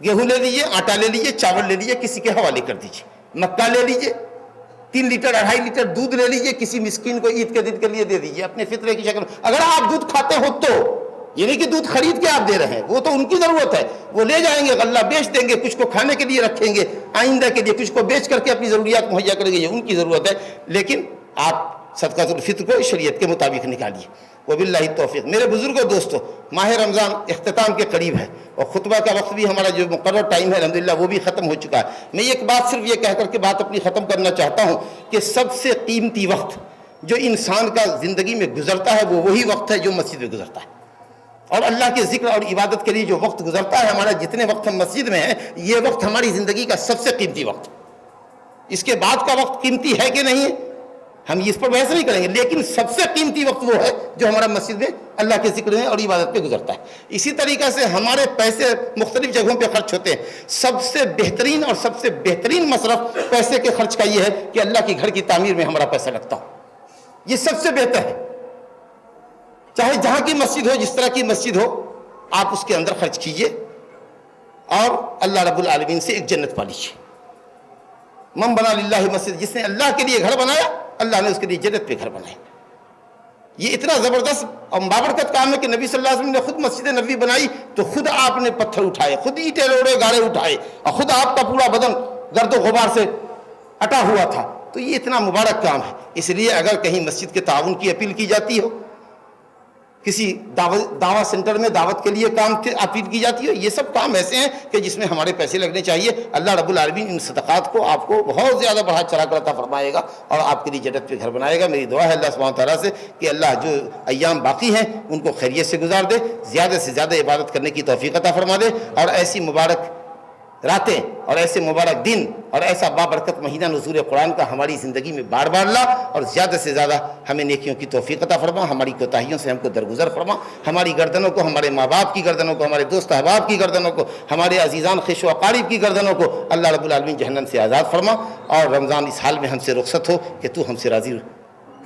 گیہوں لے لیجیے، آٹا لے لیجیے، چاول لے لیجیے، کسی کے حوالے کر دیجیے، مکہ لے لیجیے، 3 لیٹر 2.5 لیٹر دودھ لے لیجیے، کسی مسکین کو عید کے دن کے لیے دے دیجیے اپنے فطرے کی شکل۔ اگر آپ دودھ کھاتے ہو تو یہ نہیں کہ دودھ خرید کے آپ دے رہے ہیں، وہ تو ان کی ضرورت ہے، وہ لے جائیں گے، غلہ بیچ دیں گے، کچھ کو کھانے کے لیے رکھیں گے آئندہ کے لیے، کچھ کو بیچ کر کے اپنی ضروریات مہیا کریں گے، یہ ان کی ضرورت ہے، لیکن آپ صدقۃ الفطر کو شریعت کے مطابق نکالیے۔ وباللہ التوفیق۔ میرے بزرگوں دوستو، ماہ رمضان اختتام کے قریب ہے اور خطبہ کا وقت بھی ہمارا جو مقرر ٹائم ہے الحمدللہ وہ بھی ختم ہو چکا ہے۔ میں ایک بات صرف یہ کہہ کر کے بات اپنی ختم کرنا چاہتا ہوں کہ سب سے قیمتی وقت جو انسان کا زندگی میں گزرتا ہے وہ وہی وقت ہے جو مسجد میں گزرتا ہے۔ اور اللہ کے ذکر اور عبادت کے لیے جو وقت گزرتا ہے ہمارا، جتنے وقت ہم مسجد میں ہیں، یہ وقت ہماری زندگی کا سب سے قیمتی وقت۔ اس کے بعد کا وقت قیمتی ہے کہ نہیں ہے ہم اس پر بحث نہیں کریں گے، لیکن سب سے قیمتی وقت وہ ہے جو ہمارا مسجد میں اللہ کے ذکر میں اور عبادت پہ گزرتا ہے۔ اسی طریقے سے ہمارے پیسے مختلف جگہوں پہ خرچ ہوتے ہیں، سب سے بہترین اور سب سے بہترین مصرف پیسے کے خرچ کا یہ ہے کہ اللہ کے گھر کی تعمیر میں ہمارا پیسہ لگتا ہو، یہ سب سے بہتر ہے۔ چاہے جہاں کی مسجد ہو، جس طرح کی مسجد ہو، آپ اس کے اندر خرچ کیجئے اور اللہ رب العالمین سے ایک جنت پا لیجیے۔ من بنا للہ مسجد، جس نے اللہ کے لیے گھر بنایا، اللہ نے اس کے لیے جنت پہ گھر بنائے۔ یہ اتنا زبردست اور بابرکت کام ہے کہ نبی صلی اللہ علیہ وسلم نے خود مسجد نبوی بنائی تو خود آپ نے پتھر اٹھائے، خود اینٹیں روڑے گاڑے اٹھائے، اور خود آپ کا پورا بدن گرد و غبار سے اٹا ہوا تھا۔ تو یہ اتنا مبارک کام ہے۔ اس لیے اگر کہیں مسجد کے تعاون کی اپیل کی جاتی ہو، کسی دعوت سینٹر میں دعوت کے لیے کام اپیل کی جاتی ہے، یہ سب کام ایسے ہیں کہ جس میں ہمارے پیسے لگنے چاہیے۔ اللہ رب العالمین ان صدقات کو آپ کو بہت زیادہ بڑھا چڑھا کر عطا فرمائے گا اور آپ کے لیے جنت پہ گھر بنائے گا۔ میری دعا ہے اللہ سبحانہ تعالیٰ سے کہ اللہ جو ایام باقی ہیں ان کو خیریت سے گزار دے، زیادہ سے زیادہ عبادت کرنے کی توفیق عطا فرما دے، اور ایسی مبارک راتیں اور ایسے مبارک دن اور ایسا بابرکت مہینہ نزول قرآن کا ہماری زندگی میں بار بار لا، اور زیادہ سے زیادہ ہمیں نیکیوں کی توفیق عطا فرما، ہماری کوتاہیوں سے ہم کو درگزر فرما، ہماری گردنوں کو، ہمارے ماں باپ کی گردنوں کو، ہمارے دوست احباب کی گردنوں کو، ہمارے عزیزان خیش و اقارب کی گردنوں کو اللہ رب العالمین جہنم سے آزاد فرما، اور رمضان اس حال میں ہم سے رخصت ہو کہ تو ہم سے راضی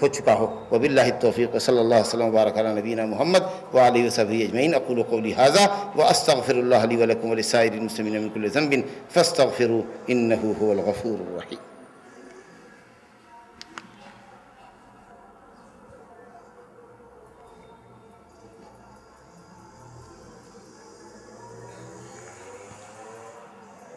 ہو چکا ہو۔ وباللہ التوفیق، صلی اللہ علیہ وسلم وبارک علی نبینا محمد وآلہ وصحبہ اجمعین۔ اقول قولی ھذا واستغفر اللہ لی ولکم ولسائر المسلمین من کل ذنب فاستغفروہ انہ ھو الغفور الرحیم۔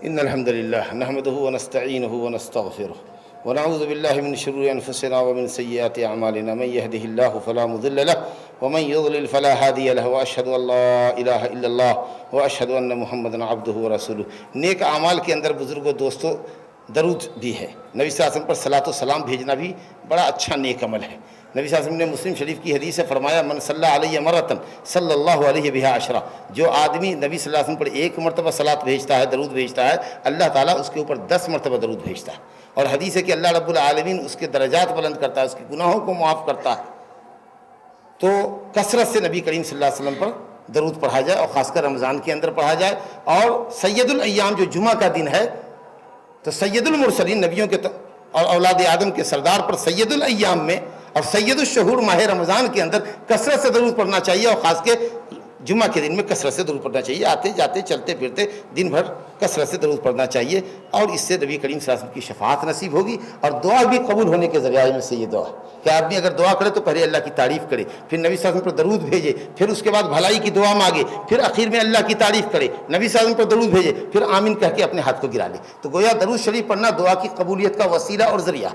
ان الحمد للہ نحمدہ ونستعینہ ونستغفرہ ونعوذ باللہ من شرور انفسنا ومن سیئات اعمالنا، من یہدہ اللہ فلا مضل لہ ومن یضلل فلا ہادی لہ، واشہد ان لا الہ الا اللہ واشہد ان محمدا عبدہ ورسولہ۔ نیک اعمال کے اندر بزرگوں دوستوں درود بھی ہے، نبی صلی اللہ علیہ وسلم پر صلاۃ و سلام بھیجنا بھی بڑا اچھا نیک عمل ہے۔ نبی صلی اللہ علیہ وسلم نے مسلم شریف کی حدیث سے فرمایا، من صلی علیہ مرتن صلی اللہ علیہ بہا عشرہ، جو آدمی نبی صلی اللہ علیہ وسلم پر ایک مرتبہ صلاۃ بھیجتا ہے، درود بھیجتا ہے، اللہ تعالیٰ اس کے اوپر 10 مرتبہ درود بھیجتا ہے، اور حدیث ہے کہ اللہ رب العالمین اس کے درجات بلند کرتا ہے، اس کے گناہوں کو معاف کرتا ہے۔ تو کثرت سے نبی کریم صلی اللہ علیہ وسلم پر درود پڑھا جائے، اور خاص کر رمضان کے اندر پڑھا جائے۔ اور سید الایام جو جمعہ کا دن ہے، تو سید المرسلین نبیوں کے اور اولاد آدم کے سردار پر سید الایام میں اور سید الشہور ماہ رمضان کے اندر کثرت سے درود پڑھنا چاہیے، اور خاص کے جمعہ کے دن میں کثرت سے درود پڑھنا چاہیے۔ آتے جاتے چلتے پھرتے دن بھر کثرت سے درود پڑھنا چاہیے، اور اس سے نبی کریم صلی اللہ علیہ وسلم کی شفاعت نصیب ہوگی، اور دعا بھی قبول ہونے کے ذریعے میں سے یہ دعا کہ آدمی اگر دعا کرے تو پہلے اللہ کی تعریف کرے، پھر نبی صلی اللہ علیہ وسلم پر درود بھیجے، پھر اس کے بعد بھلائی کی دعا مانگے، پھر آخر میں اللہ کی تعریف کرے، نبی صلی اللہ علیہ وسلم پر درود بھیجے، پھر آمین کہہ کے اپنے ہاتھ کو گرا لے۔ تو گویا درود شریف پڑھنا دعا کی قبولیت کا وسیلہ اور ذریعہ۔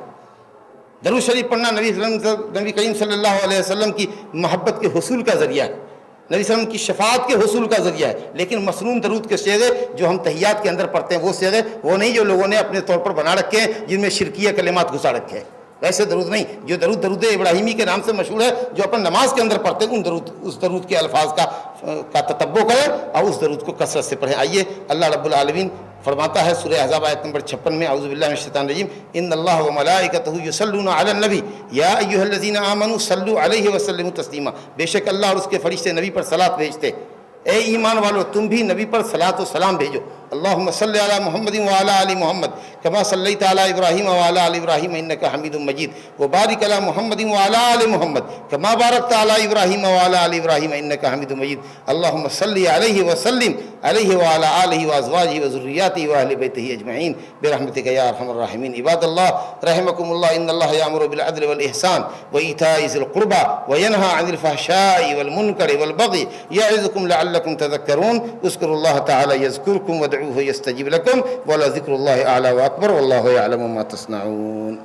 درود شریف پڑھنا نبی کریم صلی اللہ علیہ وسلم کی محبت کے حصول کا ذریعہ ہے، نبی صلی اللہ علیہ وسلم کی شفاعت کے حصول کا ذریعہ ہے۔ لیکن مسنون درود کے صیغے جو ہم تحیات کے اندر پڑھتے ہیں، وہ صیغے وہ نہیں جو لوگوں نے اپنے طور پر بنا رکھے ہیں، جن میں شرکیہ کلمات گھسا رکھے ہیں، ویسے درود نہیں۔ جو درود درود ابراہیمی کے نام سے مشہور ہے، جو اپن نماز کے اندر پڑھتے ہیں، اس درود کے الفاظ کا تتبع کریں اور اس درود کو کثرت سے پڑھیں۔ آئیے اللہ رب العالمین فرماتا ہے سورہ احزاب آیت نمبر 56 میں، اعوذ باللہ من الشیطان الرجیم، ان اللہ وملائکتہ یصلون علی النبی یا ایھا الذین آمنوا صلوا علیہ وسلموا تسلیما، بے شک اللہ اور اس کے فرشتے نبی پر صلاۃ بھیجتے، اے ایمان والو تم بھی نبی پر صلاۃ و سلام بھیجو۔ اللہم صلی علی محمد وعلی آل محمد کما صلیت علی ابراہیم وعلی آل ابراہیم انک حمید مجید، وبارک علی محمد وعلی آل محمد کما بارکت علی ابراہیم وعلی آل ابراہیم انک حمید مجید۔ اللہم صلی علیہ وسلم علیہ وعلی آلہ وازواجہ وذریاتہ واہل بیتہ اجمعین برحمتک یا ارحم الراحمین۔ عباد اللہ رحمکم اللہ، ان اللہ یامر بالعدل والاحسان وایتاء ذی القربى وینہی عن الفحشاء والمنکر والبغی یعظکم لعلکم تذکرون۔ اذکروا اللہ تعالی یذکرکم وادعوہ یستجب لکم ولذکر اللہ اعلی واکبر واللہ یعلم ما تصنعون۔